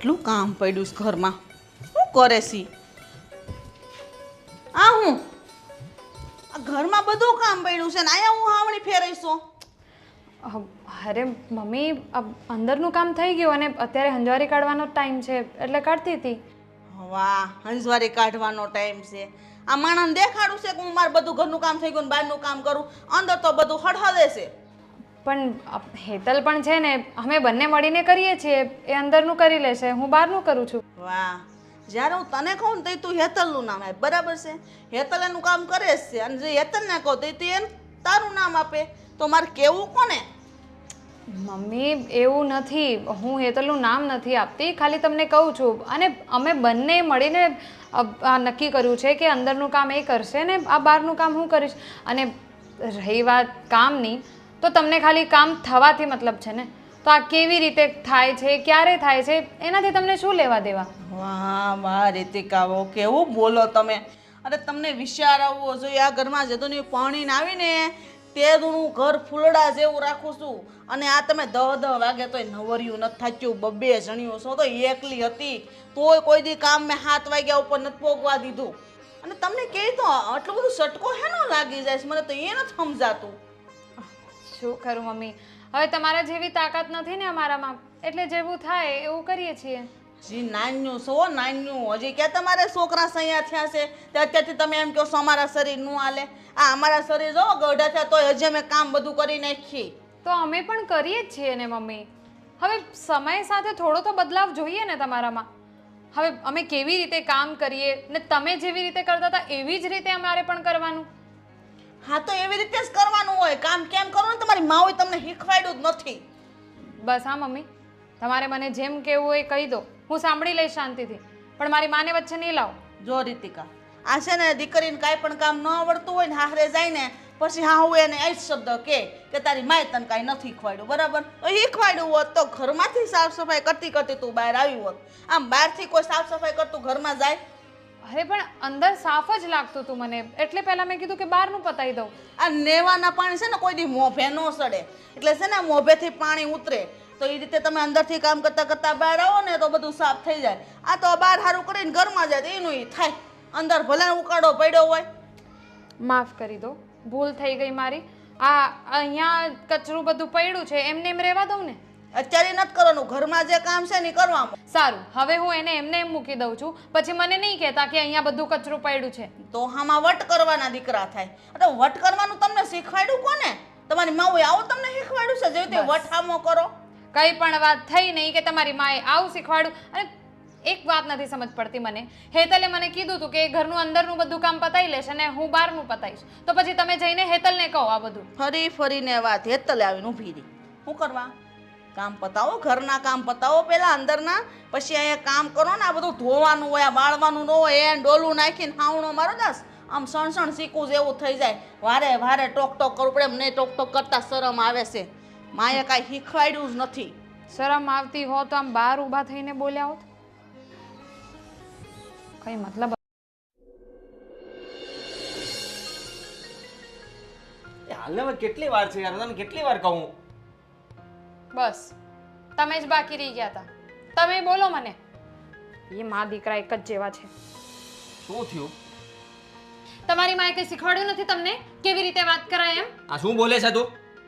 કેટલું કામ પડ્યું છે ઘરમાં. શું કરે છે આ? હું આ ઘરમાં બધું કામ પડ્યું છે ને આયા હું હાવણી ફેરઈશો. અરે મમ્મી અંદરનું કામ થઈ ગયું અને અત્યારે હંજવારી કાઢવાનો ટાઈમ છે એટલે કાઢતી હતી. વાહ, હંજવારી કાઢવાનો ટાઈમ છે. આ માણસને દેખાડું છે કે હું મારું બધું ઘરનું કામ થઈ ગયું ને બહારનું કામ કરું, અંદર તો બધું હળહળે છે. પણ હેતલ પણ છે ને, અમે બંને મળીને કરીએ છીએ. એ અંદરનું કરી લેશે, હું બહારનું કરું છું. વાહ, જ્યારે હું તને કહું ને તો તું હેતલનું નામ આપે, બરાબર છે? હેતલ એનું કામ કરે જ છે અને જે હેતલને કહો તો તું એને તારું નામ આપે, તો મારે કેવું કોને? મમ્મી એવું નથી, હું હેતલનું નામ નથી આપતી, ખાલી તમને કહું છું. અને અમે બંને મળીને નક્કી કર્યું છે કે અંદરનું કામ એ કરશે ને આ બહારનું કામ હું કરીશ. અને રહી વાત કામની, તો તમને ખાલી કામ થવાથી મતલબ છે ને, તો આ કેવી રીતે થાય છે, ક્યારે થાય છે, એનાથી તમને શું લેવા દેવા? વાહ વાહ રીતિકાઓ, કેવું બોલો તમે. અરે તમને વિચાર આવવો જોઈએ. આ ઘરમાં જતું પાણીને આવીને તે હું ઘર ફૂલડા જેવું રાખું છું અને આ તમે 10 વાગે તોય નવરિયું નથી થાચ્યું. 2 જણીઓ છો તો એકલી હતી તોય કોઈ દી કામ મેં 7 વાગ્યા ઉપર નથી પોગવા દીધું. અને તમને કહે તો આટલું બધું સટકો હેનો લાગી જાય છે, મને તો એ નથી સમજાતું. શું કરું મમ્મી, હવે તમારા જેવી તાકાત નથી ને અમારામાં, એટલે જેવું થાય એવું કરીએ છીએ. જી નાન્યું છો, નાન્યું. હજી ક્યાં તમારે છોકરા સૈયા થયા છે તે અત્યારથી તમે એમ કહો છો અમારા શરીર નું હાલે. આ અમારા શરીર જો ગઢા થયા તોય હજી અમે કામ બધું કરી નાખીએ. તો અમે પણ કરીએ જ છીએ ને મમ્મી. હવે સમય સાથે થોડો તો બદલાવ જોઈએ ને તમારામાં. હવે અમે કેવી રીતે કામ કરીએ ને તમે જેવી રીતે કરતા હતા એવી જ રીતે અમારે પણ કરવાનું. હા તો એવી રીતે જ કરવાનું હોય. કામ કેમ કરવું ને તમારી માઓએ તમને શીખવાડ્યું જ નથી. બસ હા મમ્મી, તમારે મને જેમ કહેવું હોય કહી દો, હું સાંભળી લઈશ શાંતિથી, પણ મારી માને વચ્ચે નહીં લાવો. જો રીતિકા, આ છે ને દીકરીને કાંઈ પણ કામ ન આવડતું હોય ને હારે જાય ને પછી હા હું એને એ જ શબ્દ કે તારી માએ તને કાંઈ નથી શીખવાડ્યું, બરાબર? શીખવાડ્યું હોત તો ઘરમાંથી સાફ સફાઈ કરતી કરતી તું બહાર આવી હોત. આમ બહારથી કોઈ સાફ સફાઈ કરતું ઘરમાં જાય? અરે પણ અંદર સાફ જ લાગતું હતું મને, એટલે પહેલા મેં કીધું કે બહારનું પતાવી દઉં. આ નેવાના પાણી છે ને કોઈ દી મોભે ન સડે, એટલે છે ને મોભેથી પાણી ઉતરે. તો એ રીતે તમે અંદરથી કામ કરતા કરતા બહાર આવો ને તો બધું સાફ થઈ જાય. આ તો બહાર સારું કરીને ઘરમાં જાય તો એનું એ થાય. અંદર ભલે ઉકાળો પડ્યો હોય. માફ કરી દો, ભૂલ થઈ ગઈ મારી. આ અહીંયા કચરું બધું પડ્યું છે, એમને એમ રહેવા દઉં ને? અત્યારે નથી કરવાનું, ઘરમાં જે કામ છે ને કરવાનું. સારું, હવે હું એને એમને એમ મૂકી દઉં છું, પછી મને નહીં કહેતા કે અહીંયા બધું કચરું પડ્યું છે. તો આમાં વટ કરવાના દીકરા થાય. તો વટ કરવાનું તમને શીખવાડ્યું કોને? તમારી માઓએ આવું તમને શીખવાડ્યું છે જેવી રીતે વટ હામો કરો? કઈ પણ વાત થઈ નહીં કે તમારી માએ આવું શીખવાડ્યું. અને એક વાત નથી સમજ પડતી મને. હેતલે મને કીધું હતું કે ઘરનું અંદરનું બધું કામ પતાવી લેશે અને હું બહારનું પતાવીશ, તો પછી તમે જઈને હેતલને કહો આ બધું. ફરી ફરીને વાત હેતલે આવીને ઊભી રહી. શું કરવા? કામ પતાવો, ઘરના કામ પતાવો પેલા અંદરના, પછી અહીંયા કામ કરો ને. આ બધું ધોવાનું હોય, આ બાળવાનું ન હોય, એને ડોલું નાખીને હાવણો મારો દાસ આમ સણસણ શીખવું જેવું થઈ જાય. વારે વારે ટોક ટોક કરવું પડે. મને ટોક ટોક કરતા શરમ આવે છે. માએ કાંઈ શીખવાડ્યું જ નથી. શરમ આવતી હો તો આમ બહાર ઊભા થઈને બોલ્યા હોત, કઈ મતલબ. હાલને હવે કેટલી વાર છે યાર, તને કેટલી વાર કહું? બસ તમે જ બાકી રહી ગયા હતા. તમે બોલો મને. એ મા દીકરા એક જ જેવા છે. શું થયું? તમારી માએ કઈ શીખવાડ્યું નથી તમને કેવી રીતે વાત કરાય એમ? આ શું બોલે છે તું?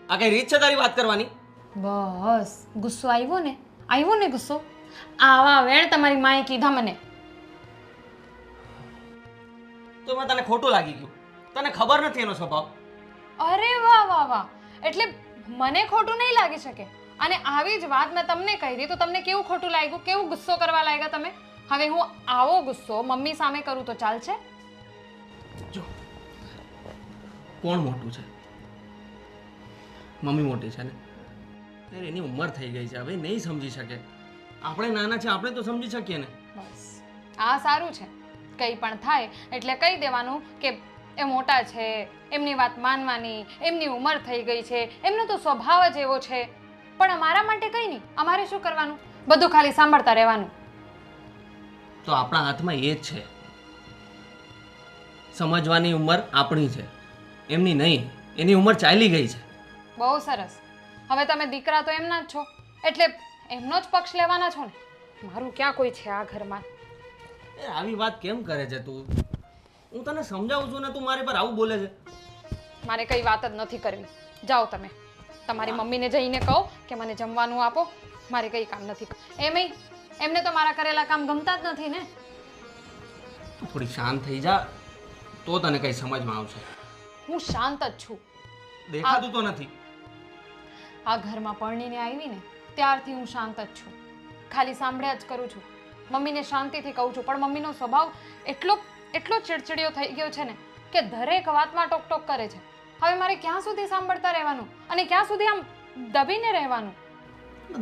આ કઈ રીત છે તારી વાત કરવાની? બસ ગુસ્સો આવ્યો ને ગુસ્સો. આવા વેણ તમારી માએ કીધા મને. તો એમાં તને ખોટું લાગી ગયું? તને ખબર નથી એનો સ્વભાવ? અરે વાહ વાહ વાહ, એટલે મને ખોટું નહીં લાગી શકે. અને આવી જ વાત મેં તમને કહી તો તમને કેવું ખોટું લાગ્યું, કેવું ગુસ્સો કરવા લાગ્યા તમે? હવે હું આવો ગુસ્સો મમ્મી સામે કરું તો ચાલશે? જો કોણ મોટું છે? મમ્મી મોટી છે ને. ત્યારે એની ઉંમર થઈ ગઈ છે, હવે નહીં સમજી શકે. આપણે નાના છે, આપણે તો સમજી શકીએ ને. બસ આ સારું છે. કંઈ પણ થાય એટલે કહી દેવાનું કે એ મોટા છે, એમની વાત માનવાની, એમની ઉંમર થઈ ગઈ છે, એમનો તો સ્વભાવ જ એવો છે. પણ અમારા માટે કંઈ નહીં. અમારે શું કરવાનું? બધું ખાલી સાંભળતા રહેવાનું. તો આપણા હાથમાં એ જ છે. સમજવાની ઉંમર આપણી છે, એમની નહીં. એની ઉંમર ચાલી ગઈ છે. બહુ સરસ. હવે તમે દીકરા તો એમના જ છો, એટલે એમનો જ પક્ષ લેવાના છો ને? મારું ક્યાં કોઈ છે આ ઘરમાં? એ આવી વાત કેમ કરે છે તું? હું તને સમજાવું છું ને, તું મારી પર આવું બોલે છે. મારે કઈ વાત જ નથી કરવી. જાઓ તમે તમારી મમ્મીને જઈને કહો કે મને જમવાનું આપો. મારે કઈ કામ નથી. એમને તો મારા કરેલા કામ ગમતા જ નથી ને. તું થોડી શાંત થઈ જા તો તને કઈ સમજમાં આવશે. હું શાંત જ છું. દેખાતું તો નથી. આ ઘરમાં પરણીને આવી ને ત્યારથી હું શાંત જ છું. ખાલી સાંભળ્યા જ કરું છું. મમ્મીને શાંતિથી કહું છું, પણ મમ્મીનો સ્વભાવ એટલો ચીડચીડિયો થઈ ગયો છે ને કે દરેક વાતમાં ટોક કરે છે. હવે મારે ક્યાં સુધી સાંભળતા રહેવાનું અને ક્યાં સુધી આમ દબીને રહેવાનું?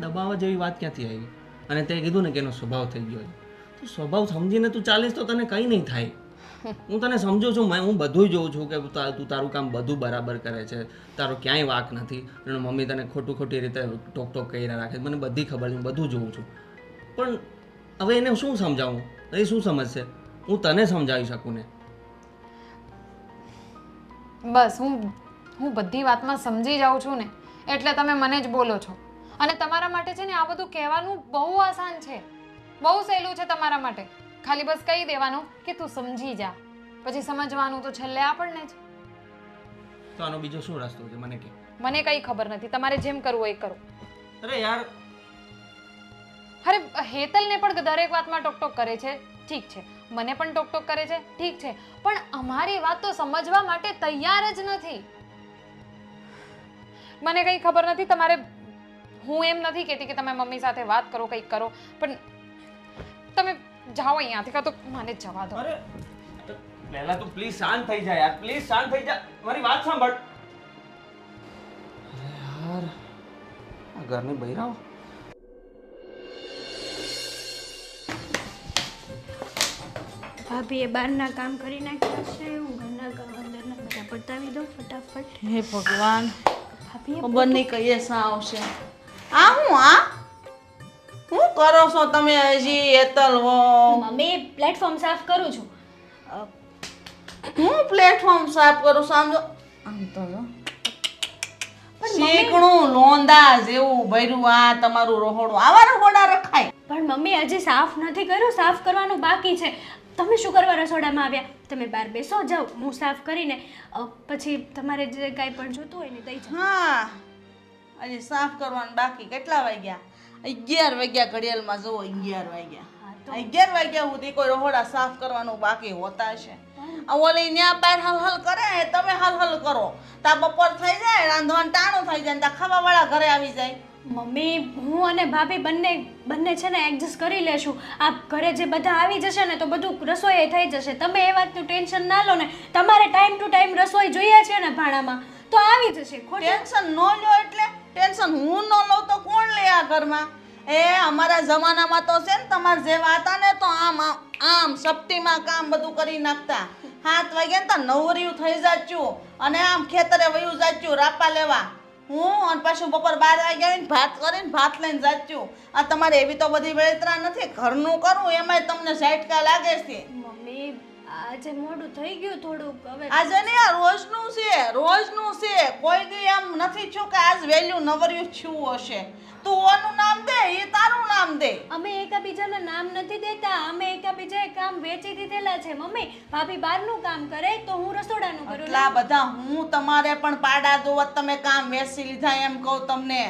દબાવવા જેવી વાત ક્યાંથી આવી? અને તે કીધું ને કે એનો સ્વભાવ થઈ ગયો છે. તું સ્વભાવ સમજીને તું ચાલીશ તો તને કંઈ નહીં થાય. હું તને સમજુ છું, હું બધું જોઉં છું કે તું તારું કામ બધું બરાબર કરે છે, તારો ક્યાંય વાંક નથી. અને મમ્મી તને ખોટી રીતે ટોક કર્યા રાખે, મને બધી ખબર છે, હું બધું જોઉં છું. પણ હવે એને શું સમજાવું? એ શું સમજશે? હું તને સમજાવી શકું ને? બસ હું બધી વાતમાં સમજી જાઉં છું ને એટલે તમે મને જ બોલો છો. અને તમારા માટે છે ને આ બધું કહેવાનું બહુ આસાન છે, બહુ સહેલું છે તમારા માટે. ખાલી બસ કહી દેવાનું કે તું સમજી જા, પછી સમજવાનું તો છેલ્લે આપણને જ. તો આનો બીજો શું રસ્તો છે મને કે? મને કઈ ખબર નથી. તમારે જેમ કરવું એ કરો. અરે યાર, અરે હેતલને પણ દરેક વાતમાં ટોક કરે છે, ઠીક છે. મને પણ ટોક કરે છે, ઠીક છે. પણ અમારી વાત તો સમજવા માટે તૈયાર જ નથી. મને કઈ ખબર નથી. તમારે, હું એમ નથી કહેતી કે તમે મમ્મી સાથે વાત કરો, કંઈક કરો, પણ તમે જાઓ અહીંયાથી, કાં તો મને જવા દો. અરે પહેલા તું પ્લીઝ શાંત થઈ જા યાર, પ્લીઝ શાંત થઈ જા. મારી વાત સાંભળ. અરે યાર, આ ઘરની બૈરાઓ. ભાભીએ બહારના કામ કરી નાખ્યા છે. હું ઘરના કામ અંદરના બધા પતાવી દઉં ફટાફટ. હે ભગવાન, ભાભીએ ખબર નહીં કહીએ શા આવશે. હું કરો છો તમે હજી હેતલ હો? મમ્મી પ્લેટફોર્મ સાફ કરું છું. હું પ્લેટફોર્મ સાફ કરું સમજો. આમ તો જો શીકણું લોંદા જેવું ભર્યું આ તમારું રહોડું. આવા રહોડા રખાય? પણ મમ્મી હજી સાફ નથી કર્યું, સાફ કરવાનું બાકી છે. તમે શું કરવા રસોડામાં આવ્યા? તમે બહાર બેસો, જાઓ, હું સાફ કરીને પછી તમારે જે કાંઈ પણ જોતું હોય ને દઈ જાઓ. હા, હજી સાફ કરવાનું બાકી. કેટલા વાગ્યા? 11 વાગ્યા. ઘડિયાળમાં જુઓ 11 વાગ્યા. 11 વાગ્યા સુધી કોઈ રહોડા સાફ કરવાનું બાકી હોતા છે? ઓલી ન્યા પાર હલ કરે, તમે હલ કરો. તા બપોર થઈ જાય, રાંધવાનું ટાણું થઈ જાય, તા ખાવાવાળા ઘરે આવી જાય. મમ્મી, હું અને ભાભી બંને છે ને એડજસ્ટ કરી લેશું. આ ઘરે જે બધા આવી જશે ને તો બધું રસોઈ થઈ જશે. તમે એ વાતનું ટેન્શન ના લો ને. તમારે ટાઈમ ટુ ટાઈમ રસોઈ જોઈએ છે ને ભાણામાં, તો આવી જશે. ટેન્શન ન લો એટલે? ટેન્શન હું ન લઉં તો કોણ લે આ ઘરમાં? એ અમારા જમાનામાં તો છે ને તમારા જેવા હતા ને તો આમ સપ્તીમાં કામ બધું કરી નાખતા. 7 વાગ્યા ને તો નવરિયું થઈ જાચ્યું અને આમ ખેતરે વયું જાચ્યું રાપા લેવા. હું અને પાછું બપોર 12 વાગ્યા આવીને ભાત કરીને ભાત લઈને જાચ્યું. આ તમારે એવી તો બધી વેળતરા નથી. ઘરનું કરવું એમાંય તમને ઝાટકા લાગે છે. મમ્મી, આજે મોડું થઈ ગયું થોડુંક. હવે આજે ને આ રોજનું છે. કોઈ દી આમ નથી છું કે આજ વેલ્યુ નવરિયું છું હશે. તું ઓનું નામ દે, એ તારું નામ દે. અમે એકબીજાના નામ નથી દેતા. અમે એકબીજાએ કામ વેચી દીધેલા છે. મમ્મી, ભાભી બહારનું કામ કરે તો હું રસોડાનું કરું. એટલા બધા હું તમારે પણ પાડા દોવત તમે કામ વેચી લીધા એમ કહું તમને.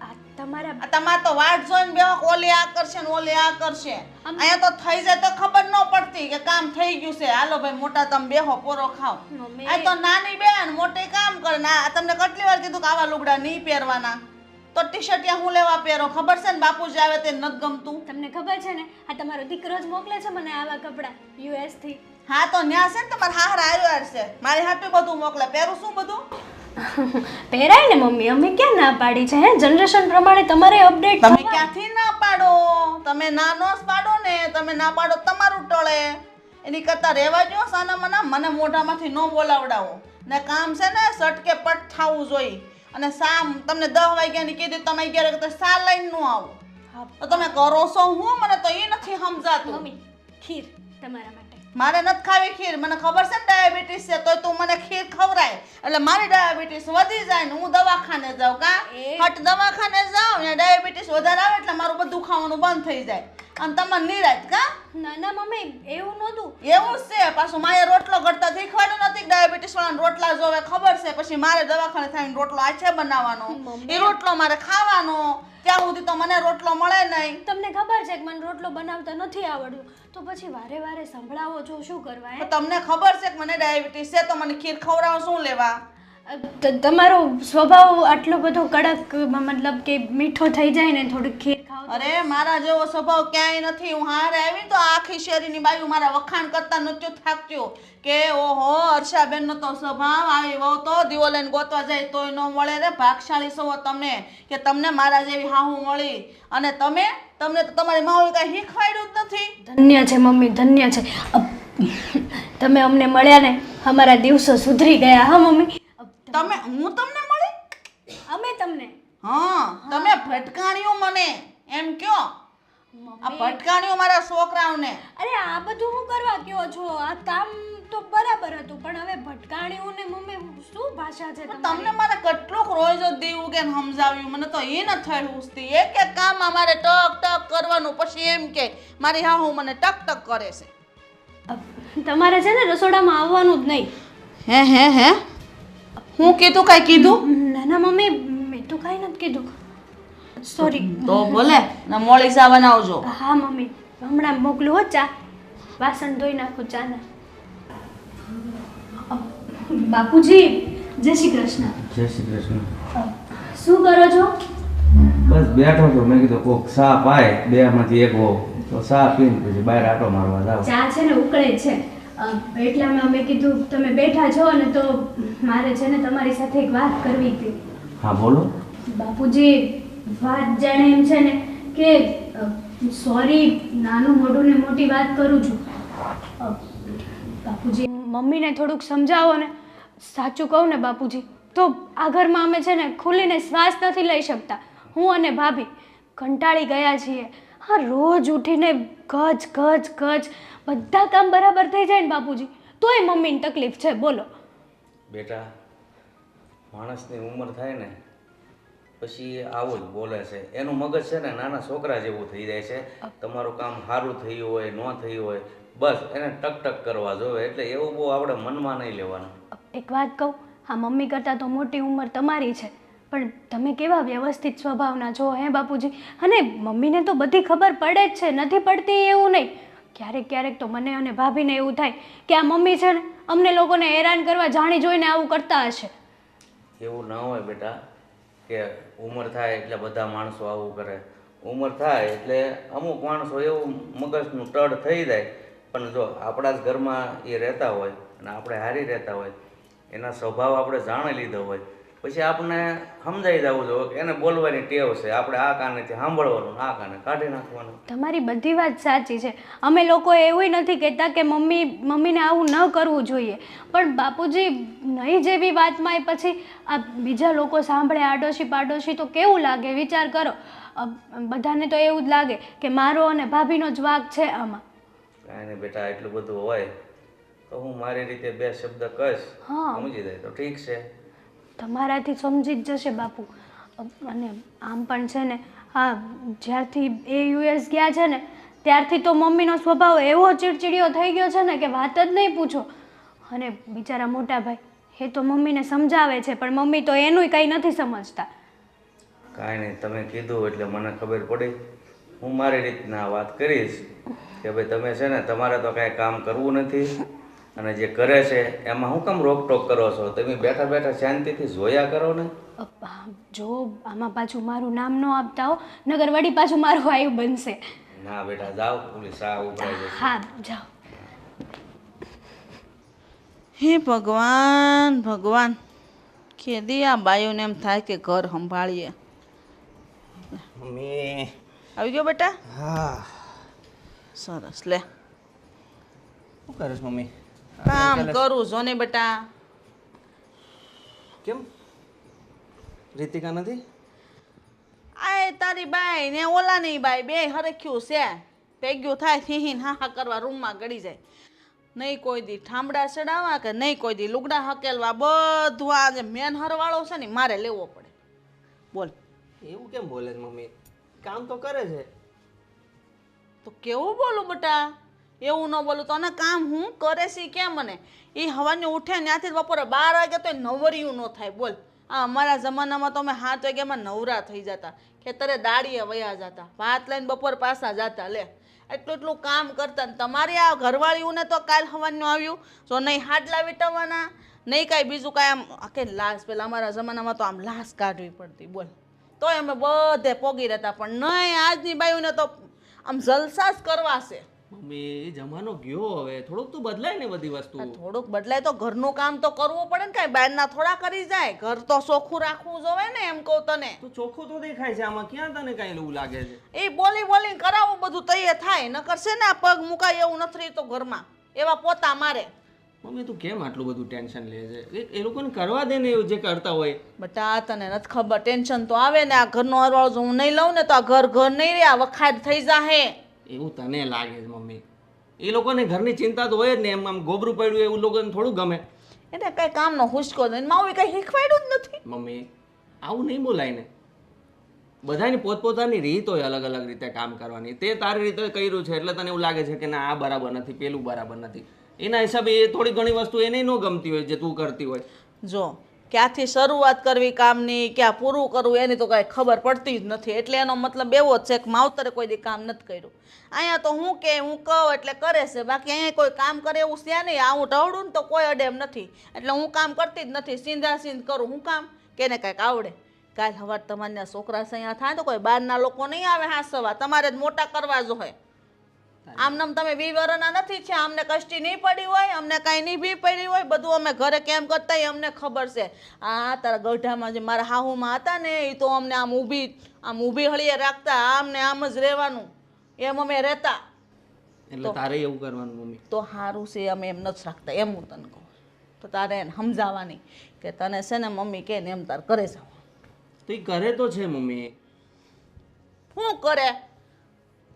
આ તમારા આ તમારે તો વાટ જોઈને બેહો, ઓલી આ કરશે ને ઓલી આ કરશે. અહીંયા તો થઈ જાય તો ખબર ન પડતી કે કામ થઈ ગયું છે. હાલો ભાઈ મોટા તમે બેહો, પોરો ખાઓ. મમ્મી, આ તો નાની બેન મોટી કામ કરે. ના તમને કેટલી વાર કીધું કે આવા લુગડા નહીં પહેરવાના? તો ટી શર્ટ ત્યાં હું લેવા પહેરો? ખબર છે ને બાપુજી આવે તે નથી ગમતું. તમને ખબર છે ને આ તમારો દીકરો જ મોકલે છે મને આવા કપડાં યુએસ થી. હા તો ન્યા છે ને તમારે હાર આવ્યો છે. મારી હાટું બધું મોકલે. પહેરું શું બધું? પહેરાય ને મમ્મી, અમે ક્યાં ના પાડી છે? હે, જનરેશન પ્રમાણે તમારે અપડેટ. તમે ક્યાંથી ના પાડો? તમે ના નો જ પાડો ને. તમે ના પાડો તમારું ટળે. એની કરતા રહેવા જો સાના મના. મને મોઢામાંથી ન બોલાવડાવો ને. કામ છે ને સટકે પટ થવું જોઈએ. અને સામ તમને 10 વાગ્યાની કીધી, તમે 11 વાગે સા લઈને નો આવો તો તમે કરો છો હું? મને તો એ નથી સમજાતું. મમ્મી, ખીર તમારા માટે. મારે નથી ખાવી ખીર, મને ખબર છે ને ડાયાબિટીસ છે, તોય તું મને ખીર ખવડાય એટલે મારી ડાયાબિટીસ વધી જાય ને હું દવાખાને જાઉં. કા હટ દવાખાને જાઉં ને ડાયાબિટીસ વધારે આવે એટલે મારું બધું ખાવાનું બંધ થઈ જાય અને તમને નિરાશ. કા ના ના મમ્મી એવું નહોતું. એવું જ છે. પાછું માએ રોટલો ઘડતા શીખવાડ્યું નથી કે ડાયાબિટીસ વાળાને રોટલા જોવે, ખબર છે. પછી મારે દવાખાને થઈને રોટલો આછે બનાવવાનો, એ રોટલો મારે ખાવાનો. ત્યાં સુધી તો મને રોટલો મળે નહીં. તમને ખબર છે કે મને રોટલો બનાવતા નથી આવડતું, તો પછી વારે વારે સંભળાવો છો શું કરવા? તો તમને ખબર છે કે મને ડાયાબિટીસ છે તો મને ખીર ખવડાવો શું લેવા? તમારો સ્વભાવ આટલો બધો કડક, મતલબ કે મીઠો થઈ જાય ને થોડીક ખીર ખાવ. અરે મારા જેવો સ્વભાવ ક્યાંય નથી. હું હારે આવી તો આખી શેરીની બાજુ મારા વખાણ કરતા નહોતું થાકતું કે ઓહો હર્ષાબેનનો તો સ્વભાવ, આવી વહુ તો દીવો લઈને ગોતવા જાય તોય ન મળે રે. ભાગશાળી છો તમે કે તમને મારા જેવી હાહુ મળી. અને તમને તો તમારી માએ કાંઈ શીખવાડ્યું જ નથી. ધન્ય છે મમ્મી, ધન્ય છે. તમે અમને મળ્યા ને અમારા દિવસો સુધરી ગયા. હા મમ્મી, હું તમને મળી? અમે તમને? હા, તમે ભટકાણ્યું મને એમ કયો. આ ભટકાણ્યું મારા છોકરાઓને. અરે આ બધું હું કરવા કયો છો? આ કામ તો બરાબર હતું, પણ હવે ભટકાણ્યું ને મમ્મી શું ભાષા છે તમને મારે કેટલુંક રોજ દેવું કે સમજાવ્યું, મને તો એ ન થઈ ઉસતી. એક એક કામ અમારે ટક ટક કરવાનું, પછી એમ કે મારી હાહુ મને ટક ટક કરે છે. તમારે છે ને રસોડામાં આવવાનું જ નહીં. હે હું કીધું? કાંઈ કીધું? ના ના મમ્મી, મેં તો કાંઈ નથી કીધું. સોરી. તો બોલે ને મોળી ચા બનાવજો. હા મમ્મી, હમણાં મોકલું હો ચા. વાસણ ધોઈ નાખું ચાના. બાપુજી જય શ્રી કૃષ્ણ. જય શ્રી કૃષ્ણ. શું કરો છો? બસ બેઠો તો મેં કીધું કોક ચા પાય, બેમાંથી એક હો તો ચા પીને પછી બહાર આટો મારવા જાવ. ચા છે ને ઉકળે છે, એટલામાં અમે કીધું તમે બેઠા છો ને તો મારે છે ને તમારી સાથે એક વાત કરવી હતી. હા બોલો. બાપુજી વાત જાણે એમ છે ને કે સોરી, નાનું મોઢું ને મોટી વાત કરું છું. બાપુજી મમ્મીને થોડુંક સમજાવો ને. સાચું કહું ને બાપુજી તો આ ઘરમાં અમે છે ને ખુલીને શ્વાસ નથી લઈ શકતા. હું અને ભાભી કંટાળી ગયા છીએ. હા, રોજ ઉઠીને ગજ ગજ ગજ, બધા કામ બરાબર થઈ જાય ને બાપુજી તોય મમ્મીને તકલીફ છે. બોલો બેટા, માણસની ઉંમર થાય ને પછી આવું જ બોલે છે. એનું મગજ છે ને નાના છોકરા જેવું થઈ જાય છે. તમારું કામ સારું થયું હોય ન થયું હોય બસ એને ટક ટક કરવા જોવે, એટલે એવું બહુ આપણે મનમાં નહીં લેવાનું. એક વાત કહું, હા મમ્મી કરતાં તો મોટી ઉંમર તમારી છે, પણ તમે કેવા વ્યવસ્થિત સ્વભાવના છો હે બાપુજી. અને મમ્મીને તો બધી ખબર પડે જ છે, નથી પડતી એવું નહીં. ક્યારેક ક્યારેક તો મને અને ભાભીને એવું થાય કે આ મમ્મી છે ને અમને લોકોને હેરાન કરવા જાણી જોઈને આવું કરતા હશે. એવું ના હોય બેટા કે ઉંમર થાય એટલે બધા માણસો આવું કરે. ઉંમર થાય એટલે અમુક માણસો એવું મગજનું ટડ થઈ જાય, પણ જો આપણા જ ઘરમાં એ રહેતા હોય અને આપણે હારી રહેતા હોય, એના સ્વભાવ આપણે જાણી લીધો હોય, પછી આપણને સમજાઈ જવું જોઈએ કે એને બોલવાની ટેવ છે, આપણે આ કાનેથી સાંભળવાનું, આ કાને કાઢી નાખવાનું. તમારી બધી વાત સાચી છે. અમે લોકો એવું નથી કહેતા કે મમ્મીને આવું ન કરવું જોઈએ, પણ બાપુજી નહીં જેવી વાતમાં પછી આ બીજા લોકો સાંભળે આડોશી પાડોશી તો કેવું લાગે વિચાર કરો. બધાને તો એવું જ લાગે કે મારો અને ભાભીનો જ વાંક છે આમાં. કાંઈ નહીં બેટા, એટલું બધું હોય તો હું મારી રીતે બે શબ્દ કહીશ, સમજી જાય તો ઠીક છે. તમારાથી સમજી જ જશે બાપુ. અને આમ પણ છે ને હા, જ્યારથી એ યુએસ ગયા છે ને ત્યારથી તો મમ્મીનો સ્વભાવ એવો ચીડચીડિયો થઈ ગયો છે ને કે વાત જ નહીં પૂછો. અને બિચારા મોટા ભાઈ એ તો મમ્મીને સમજાવે છે, પણ મમ્મી તો એનુંય કંઈ નથી સમજતા. કાંઈ નહીં, તમે કીધું એટલે મને ખબર પડી. હું મારી રીતના વાત કરીશ કે ભાઈ તમે છે ને તમારે તો કાંઈ કામ કરવું નથી, અને જે કરે છે એમાં હું કેમ રોકટોક કરો છો? તમે બેઠા બેઠા શાંતિથી જોયા કરો ને. જો આમાં પાછું મારું નામ ન આપતા હો, નગર વળી પાછું મારું આયુ બનશે. ના બેટા જાઓ, પોલીસ આ ઉભરાઈ જશે. હા જાઓ. હે ભગવાન ભગવાન, કેદી આ બાયોને એમ થાય કે ઘર સંભાળીએ. મમ્મી આવી ગયો બેટા? હા. સરસ, લે શું કરીશ મમ્મી? કામ કરું જો ને બેટા. કેમ રીતિકા નથી? આ તારી બાઈ ને ઓલાની બાઈ બે હરખ્યું છે, ભેગ્યું થાય થીહીન હા હા કરવા રૂમમાં ગળી જાય. નહીં કોઈ દી ઠામડા ચડાવવા કે નહીં કોઈ દી લુગડા હકેલવા, બધું આ જે મેન હરવાળો છે ને મારે લેવો પડે. બોલ. એવું કેમ બોલે છે મમ્મી? કામ તો કરે છે. તો કેવું બોલું બેટા? એવું ન બોલું તને કામ હું કરે છે કેમ મને? એ હવાને ઉઠે ત્યાંથી બપોરે 12 વાગે તો નવરિયું ન થાય. બોલ. આ અમારા જમાનામાં તો અમે 7 વાગ્યામાં નવરા થઈ જતા, ખેતરે દાડીએ વયા જતા, ભાત લઈને બપોર પાછા જતા. લે એટલું કામ કરતા ને તમારી આ ઘરવાળીઓને તો કાલ હવાનું આવ્યું જો નહીં હાડલા વીટવવાના નહીં કાંઈ બીજું કાંઈ આમ કે લાશ પેલા અમારા જમાનામાં તો આમ લાશ કાઢવી પડતી. બોલ. તોય અમે બધે પોગી રહેતા, પણ નહીં આજની બાયુને તો આમ જલસા જ કરવા છે. મમ્મી એ જમાનો ગયો, હવે થોડુંક તો બદલાય ને બધી વસ્તુ. થોડુંક બદલાય તો ઘરનું કામ તો કરવું પડે ને, કાંઈ બહારના થોડા કરી જાય. ઘર તો ચોખ્ખું રાખવું જોવે ને, એમ કહું તને. તો ચોખ્ખું તો દેખાય છે, આમાં ક્યાં તને કાંઈ એવું લાગે છે? એ બોલી કરાવું બધું તૈયાર થાય, નકર છે ને આ પગ મુકાય એવું નથી તો ઘરમાં એવા પોતા મારે. મમ્મી તું કેમ આટલું બધું ટેન્શન લે છે? એ લોકોને કરવા દે ને એવું જે કરતા હોય. બટા તને નથી ખબર, ટેન્શન તો આવે ને. આ ઘરનો હરવાળો જો હું નહીં લઉં ને તો આ ઘર નહીં રે, આ વખાત થઈ જાહે. એવું તને લાગે છે મમ્મી? એ લોકોને ઘરની ચિંતા તો હોય જ ને, એમ આમ ગોબરું પડ્યું એવું લોકોને થોડું ગમે. એને કઈ કામનો હુસકો દઈને માવી કઈ શીખવાડ્યું જ નથી. મમ્મી આવું નહીં બોલાય ને. બધાની પોતપોતાની રીત હોય, અલગ અલગ રીતે કામ કરવાની. તે તારી રીતે કર્યું છે એટલે તને એવું લાગે છે કે ના આ બરાબર નથી, પેલું બરાબર નથી. એના હિસાબે એ થોડી ઘણી વસ્તુ એને ન ગમતી હોય જે તું કરતી હોય. જો ક્યાંથી શરૂઆત કરવી કામની, ક્યાં પૂરું કરવું એની તો કાંઈ ખબર પડતી જ નથી. એટલે એનો મતલબ એવો જ છે કે માવતરે કોઈ દી કામ નથી કર્યું. અહીંયા તો હું કહું એટલે કરે છે, બાકી અહીંયા કોઈ કામ કરે એવું છે નહીં. આ હું ઢવડું ને તો કોઈ અડે એમ નથી, એટલે હું કામ કરતી જ નથી. સીંધા સીંધ કરું. હું કામ કેને કાંઈક આવડે. કાલ સવાર તમારના છોકરા અહીંયા થાય તો કોઈ બહારના લોકો નહીં આવે હાંસવા, તમારે જ મોટા કરવા જો હોય. આમનામ તમે 20 વર્ષના નથી છે, અમને કષ્ટી નહીં પડી હોય, અમને કાંઈ નહીં બી પડી હોય. બધું અમે ઘરે કેમ કરતા એ અમને ખબર છે. આ તારા ગઢામાં જે મારા હાહુમાં હતા ને એ તો અમને આમ ઊભી હળીએ રાખતા, આમ ને આમ જ રહેવાનું, એમ અમે રહેતા. એટલે તારે એવું કરવાનું મમ્મી? તો સારું છે, અમે એમ નથી રાખતા, એમ હું તને કહું. તો તારે એને સમજાવવાની કે તને છે ને મમ્મી કે ને એમ તાર કરે જાવ. તો એ કરે તો છે મમ્મી. શું કરે?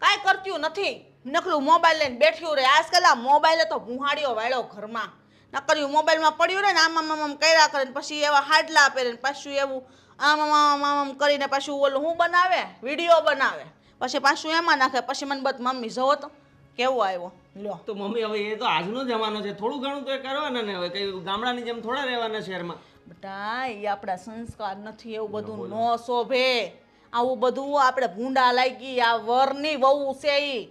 કાંઈ કરતું નથી. નકરું મોબાઈલ લઈને બેઠ્યું રહે. આજકાલ આ મોબાઈલે તો ભૂહાડીઓ વાળ્યો ઘરમાં. નકર્યું મોબાઈલમાં પડ્યું રહે ને આમ કર્યા કરે ને પછી એવા હાડલા આપે ને પાછું એવું આમ કરીને પાછું ઓલું શું બનાવે, વિડીયો બનાવે, પછી પાછું એમાં નાખે. પછી મને બધ મમ્મી જવો તો કેવો આવ્યો લ્યો. તો મમ્મી હવે એ તો આજનો જમાનો છે, થોડું ઘણું તો એ કરવાના ને. હવે કઈ ગામડાની જેમ થોડા રહેવાના શહેરમાં? બેટા એ આપણા સંસ્કાર નથી, એવું બધું ન શોભે. આવું બધું આપણે ભૂંડા લાગી. આ વરની વહુ છે ઈ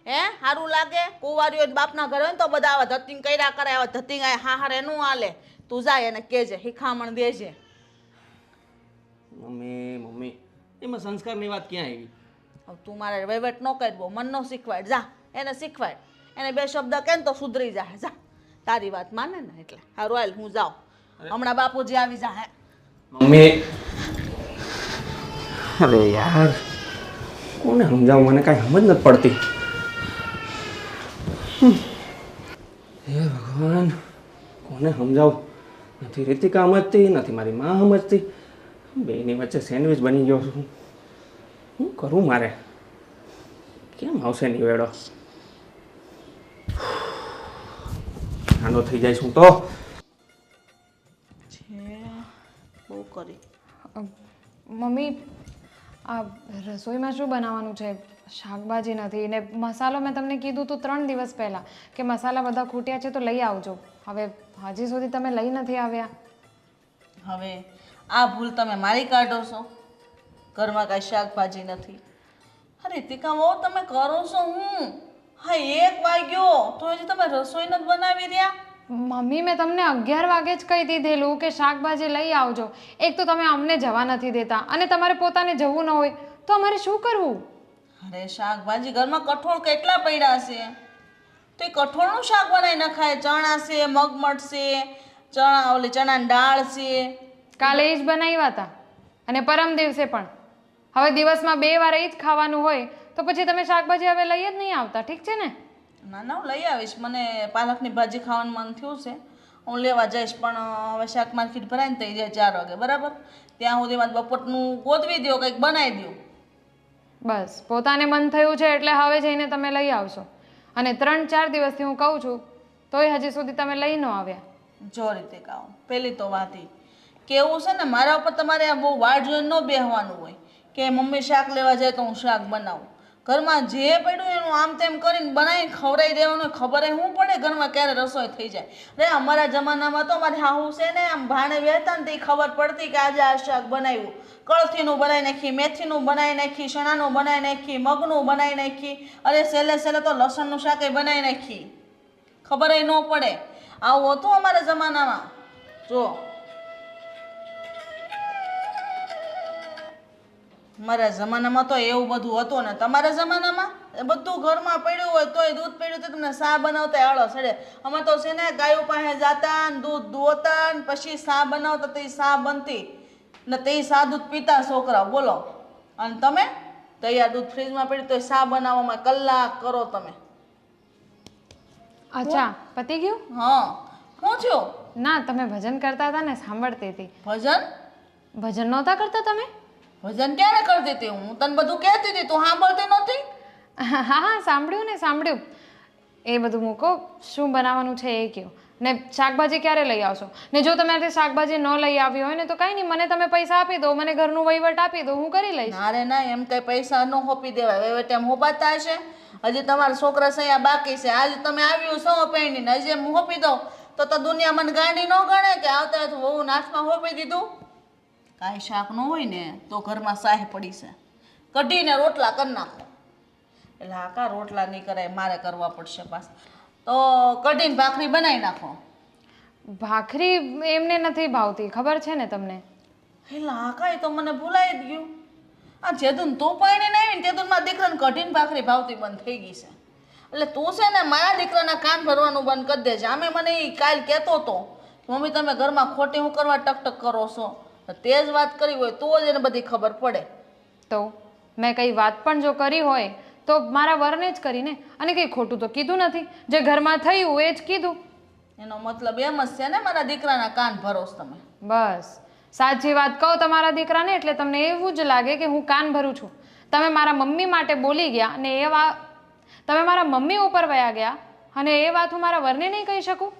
હે સારું લાગે? કુંવારીઓ બાપના ઘરે હોય ને તો બધા આવા ધતિંગ કર્યા કરે, આવા ધતિંગ હારે એનું હાલે. તું જાય એને કહેજે, શિખામણ દેજે. મમ્મી એમાં સંસ્કારની વાત ક્યાં આવી? હવે તું મારે વહીવટ ન કરવો, મન ન શીખવાડ. જા એને શીખવાડ, એને 2 શબ્દ કહે ને તો સુધરી જાય. જા તારી વાત માને ને એટલે સારું. હાલ હું જાઉં, હમણાં બાપુજી આવી જાય. મમ્મી અરે યાર કોને સમજાવું, મને કાંઈ સમજ નથી પડતી. હે ભગવાન કોને સમજાવું? નથી રીતિકા સમજતી, નથી મારી માં સમજતી. બેની વચ્ચે સેન્ડવિચ બની ગયો છું. શું કરું મારે? કેમ આવશે નિવેડો? ઠંડો થઈ જાય શું તો છે બહુ કરી. મમ્મી આ રસોઈમાં શું બનાવવાનું છે? શાકભાજી નથી ને મસાલો મેં તમને કીધું હતું 3 દિવસ પહેલાં કે મસાલા બધા ખૂટ્યા છે તો લઈ આવજો. હવે હજી સુધી તમે લઈ નથી આવ્યા. હવે આ ભૂલ તમે મારી કાઢો છો? ઘરમાં કાંઈ શાકભાજી નથી. અરે તીકા બહુ તમે કરો છો હું? હા 1 વાગ્યો તો હજી તમે રસોઈ નથી બનાવી રહ્યા? મમ્મી મેં તમને 11 વાગે જ કહી દીધેલું કે શાકભાજી લઈ આવજો. એક તો તમે અમને જવા નથી દેતા અને તમારે પોતાને જવું ન હોય તો અમારે શું કરવું? અરે શાકભાજી ઘરમાં કઠોળ કેટલા પડ્યા છે, તો એ કઠોળનું શાક બનાવી નખાય. ચણા છે, મગમઠ છે, ચણાની દાળ છે. કાલે એ જ બનાવ્યા હતા અને પરમ દિવસે પણ. હવે દિવસમાં 2 વાર એ જ ખાવાનું હોય તો પછી તમે શાકભાજી હવે લઈ જ નહીં આવતા, ઠીક છે ને? ના ના હું લઈ આવીશ. મને પાલકની ભાજી ખાવાનું મન થયું છે, હું લેવા જઈશ. પણ હવે શાક માર્કેટ ભરાય ને થઈ જાય 4 વાગે, બરાબર? ત્યાં સુધીમાં બપોરનું ગોતવી દો, કંઈક બનાવી દો. બસ પોતાને મન થયું છે એટલે હવે જઈને તમે લઈ આવશો. અને 3-4 દિવસથી હું કહું છું તોય હજી સુધી તમે લઈ ન આવ્યા. જો રીતે કહું પહેલી તો વાત એ કેવું છે ને મારા ઉપર તમારે આ બહુ વાટ જોઈને ન બેહવાનું હોય કે મમ્મી શાક લેવા જાય તો હું શાક બનાવું. ઘરમાં જે પડ્યું એનું આમ તેમ કરીને બનાવીને ખવડાવી દેવાનું. ખબર શું પડે ઘરમાં ક્યારે રસોઈ થઈ જાય. અરે અમારા જમાનામાં તો અમારી હાહુ છે ને આમ ભાણે વહેતા ને તે ખબર પડતી કે આજે આ શાક બનાવ્યું. કળથીનું બનાવી નાખી, મેથીનું બનાવી નાખી, ચણાનું બનાવી નાખી, મગનું બનાવી નાખી, અરે સહેલે સહેલે તો લસણનું શાકે બનાવી નાખી. ખબર ન પડે. આવું હતું અમારા જમાનામાં. જો મારા જમાનામાં તો એવું બધું હતું ને તમારા જમાનામાં બધું ઘરમાં પડ્યું હોય તોય દૂધ પડ્યું તો તમને શા બનાવતા આળસ ચડે. અમે તો છે ને ગાયો પાસે જતા ને દૂધ દોતા ને પછી શા બનાવતા તે શા બનતી ને તે શા દૂધ પીતા છોકરાઓ બોલો. અને તમે તૈયાર દૂધ ફ્રીજમાં પડ્યું તો શા બનાવવામાં કલાક કરો તમે. અચ્છા પતી ગયું? હા શું થયું? ના તમે ભજન કરતા હતા ને સાંભળતી હતી. ભજન? ભજન નહોતા કરતા તમે? ભજન ક્યારે કરતી હતી? હું તને બધું કહેતી હતી તું સાંભળતી નહોતી? હા હા સાંભળ્યું ને સાંભળ્યું. એ બધું મૂકો, શું બનાવવાનું છે એ કહો. ને શાકભાજી ક્યારે લઈ આવશો? ને જો તમારે શાકભાજી ન લઈ આવી હોય ને તો કાંઈ નહીં, મને તમે પૈસા આપી દો, મને ઘરનું વહીવટ આપી દો, હું કરી લઈશ. ના રે ના, એમ કઈ પૈસા ન હોપી દેવાય. વહીવટ એમ હોપાતા હશે? હજી તમારા છોકરા સયા બાકી છે. આજે તમે આવ્યું સો પેણીને હજી એમ હોપી દો તો દુનિયા મને ગાંડી ન ગણે કે આવતા વહુ નાશમાં હોપી દીધું. કાંઈ શાક ન હોય ને તો ઘરમાં સાહ પડી છે, કઢીને રોટલા કરી નાખો. એટલે હા કા રોટલા નહીં કરાય, મારે કરવા પડશે પાસ. તો કઢીને ભાખરી બનાવી નાખો. ભાખરી એમને નથી ભાવતી, ખબર છે ને તમને? એટલે હા કાંઈ તો મને ભૂલાઈ જ ગયું. આ જેદુન તું પાણીને આવી ને તેદુન મારા દીકરાને કઢીને ભાખરી ભાવતી બંધ થઈ ગઈ છે. એટલે તું છે ને મારા દીકરાના કાન ભરવાનું બંધ કરી દેજે. આમે મને એ કાલ કહેતો હતો મમ્મી તમે ઘરમાં ખોટી હું કરવા ટકટક કરો છો. તે જ વાત કરી હોય તો જ એને બધી ખબર પડે. તો મેં કઈ વાત પણ જો કરી હોય તો મારા વરને જ કરીને, અને કંઈ ખોટું તો કીધું નથી. જે ઘરમાં થયું એ જ કીધું. એનો મતલબ એમ જ છે ને મારા દીકરાના કાન ભરોસ તમે. બસ સાચી વાત કહું તમારા દીકરાને એટલે તમને એવું જ લાગે કે હું કાન ભરું છું. તમે મારા મમ્મી માટે બોલી ગયા અને એ વાત તમે મારા મમ્મી ઉપર વયા ગયા અને એ વાત હું મારા વરને નહીં કહી શકું?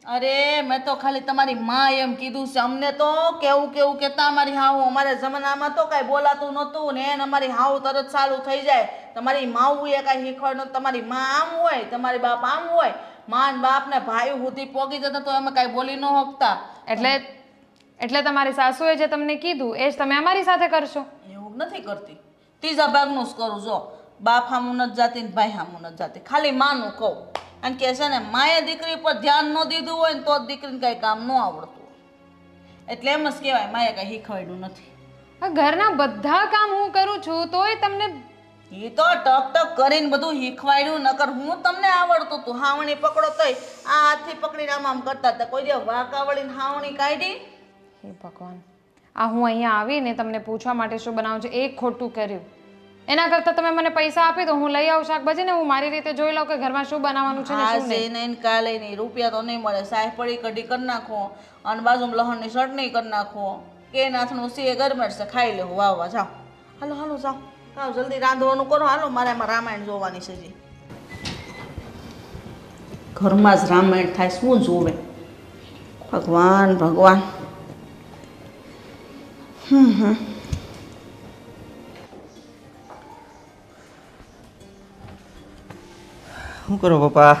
અરે મેં તો ખાલી તમારી માં એમ કીધું છે. અમને તો કેવું કહેતા અમારી હાવ. અમારા જમાનામાં તો કાંઈ બોલાતું નહોતું ને એને અમારી હાવ તરત ચાલુ થઈ જાય. તમારી માવું એ કાંઈ શીખવાડનું. તમારી માં આમ હોય, તમારી બાપ આમ હોય. માં ને બાપ ને ભાઈ સુધી પોગી જતા તો અમે કાંઈ બોલી ન શકતા. એટલે તમારી સાસુએ જે તમને કીધું એ જ તમે અમારી સાથે કરશો? એવું નથી કરતી, ત્રીજા ભાગનું જ કરું. જો બાપ હામું નથી જાતી ને ભાઈ હામું નથી જાતી, ખાલી માનું કહું. અને કે છે ને માએ દીકરી પર ધ્યાન ન દીધું હોય ને તો જ દીકરીને કાંઈ કામ ન આવડતું હોય. એટલે એમ જ કહેવાય માએ કાંઈ શીખવાડ્યું નથી. આ ઘરના બધા કામ હું કરું છું તોય તમને એ તો ટક કરીને બધું શીખવાડ્યું. નકર હું તમને આવડતું હતું. હાવણી પકડો તોય આ હાથથી પકડીને આમ કરતા હતા. કોઈ દે વાંકા વળીને હાવણી કાઢી. હે ભગવાન, આ હું અહીંયા આવીને તમને પૂછવા માટે શું બનાવું છે એ ખોટું કર્યું. એના કરતાં તમે મને પૈસા આપી દો, હું લઈ આવું શાકભાજી ને હું મારી રીતે જોઈ લઉં કે ઘરમાં શું બનાવવાનું છે ને શું નહીં. નહીં કાલે નહીં, રૂપિયા તો નહીં મળે. સાહેબ પડી કઢી કરી નાખો અને બાજુમાં લહણની ચટણી કરી નાખો. કે નાથનું સીએ ગરમેટ છે, ખાઈ લેવું. વાવવા જાઓ. હાલો જાઓ. કાવ જલ્દી રાંધવાનું કરો. હાલો મારે એમાં રામાયણ જોવાની છે. જી ઘરમાં જ રામાયણ થાય, શું જોવે? ભગવાન શું કરો પપ્પા?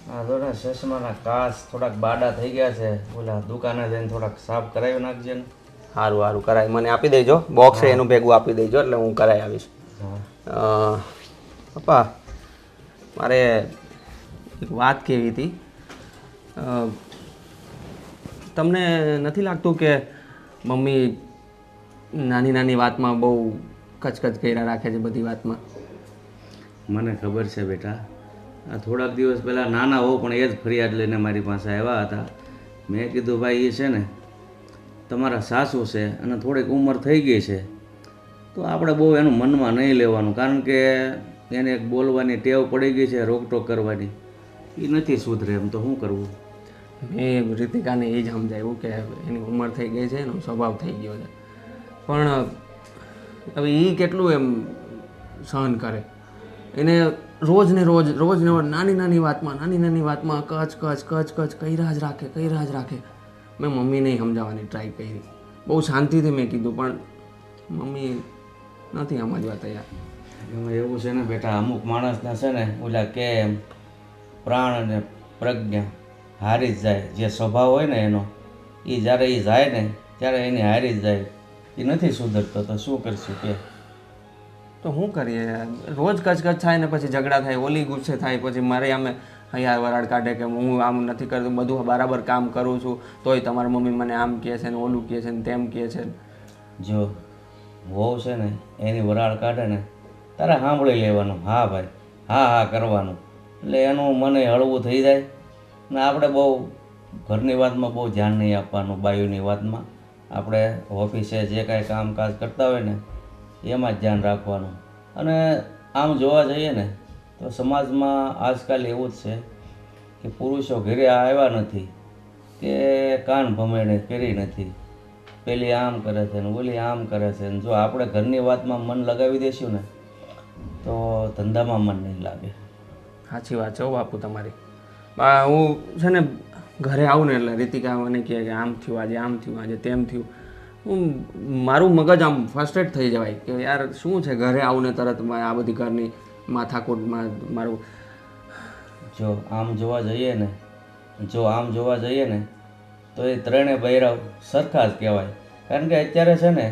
હા તો ને ચશ્માના કાચ થોડાક બાડા થઈ ગયા છે. ઓલા દુકાને જઈને થોડાક સાફ કરાવી નાખજે ને. સારું કરાય. મને આપી દેજો બોક્સ, એનું ભેગું આપી દેજો એટલે હું કરાવી આવીશ. પપ્પા મારે એક વાત કહેવી હતી. તમને નથી લાગતું કે મમ્મી નાની વાતમાં બહુ કચકચ કર્યા રાખે છે બધી વાતમાં? મને ખબર છે બેટા. આ થોડાક દિવસ પહેલાં નાના હો પણ એ જ ફરિયાદ લઈને મારી પાસે આવ્યા હતા. મેં કીધું ભાઈ એ છે ને તમારા સાસુ છે અને થોડીક ઉંમર થઈ ગઈ છે તો આપણે બહુ એનું મનમાં નહીં લેવાનું, કારણ કે એને એક બોલવાની ટેવ પડી ગઈ છે, રોકટોક કરવાની. એ નથી સુધરે. એમ તો શું કરવું? મેં રીતિકાને એ જ સમજાવ્યું કે એની ઉંમર થઈ ગઈ છે, એનો સ્વભાવ થઈ ગયો છે, પણ હવે એ કેટલું એમ સહન કરે. એને રોજ ને રોજ નાની નાની વાતમાં કચ કર્યા જ રાખે. મેં મમ્મીને સમજાવવાની ટ્રાય કરી, બહુ શાંતિથી મેં કીધું, પણ મમ્મી નથી સમજવા તૈયાર. એમાં એવું છે ને બેટા, અમુક માણસના છે ને ઓલા કે એમ પ્રાણ અને પ્રજ્ઞા હારી જ જાય. જે સ્વભાવ હોય ને એનો, એ જ્યારે એ જાય ને ત્યારે એને હારી જ જાય. એ નથી સુધરતો તો શું કરશું કે? તો શું કરીએ યાર, રોજ કચ થાય ને પછી ઝઘડા થાય, ઓલી ગુસ્સે થાય, પછી મારે આમે હૈયા વરાળ કાઢે કે હું આમ નથી કરતો, બધું બરાબર કામ કરું છું, તોય તમારી મમ્મી મને આમ કહે છે ને ઓલું કહે છે ને તેમ કહે છે. જો વહુ છે ને એની વરાળ કાઢે ને તારે સાંભળી લેવાનું, હા ભાઈ, હા કરવાનું. એટલે એનું મને હળવું થઈ જાય ને આપણે બહુ ઘરની વાતમાં બહુ ધ્યાન નહીં આપવાનું, બાયુની વાતમાં. આપણે ઓફિસે જે કાંઈ કામકાજ કરતા હોય ને એમાં જ ધ્યાન રાખવાનું. અને આમ જોવા જઈએ ને તો સમાજમાં આજકાલ એવું જ છે કે પુરુષો ઘરે આવ્યા નથી કે કાન ભમેડે કરી નથી, પેલી આમ કરે છે ને ઓલી આમ કરે છે ને. જો આપણે ઘરની વાતમાં મન લગાવી દઈશું ને તો ધંધામાં મન નહીં લાગે. સાચી વાત છે હો બાપુ તમારી. હું છે ને ઘરે આવું ને એટલે રીતિકા મને કહે કે આમ થયું આજે તેમ થયું. મારું મગજ આમ ફ્રસ્ટ્રેટ થઈ જવાય કે યાર શું છે, ઘરે આવું ને તરત આ બધી ઘરની માથાકૂટમાં મારું. જો આમ જોવા જઈએ ને તો એ ત્રણેય બૈરાવ સરખા જ કહેવાય. કારણ કે અત્યારે છે ને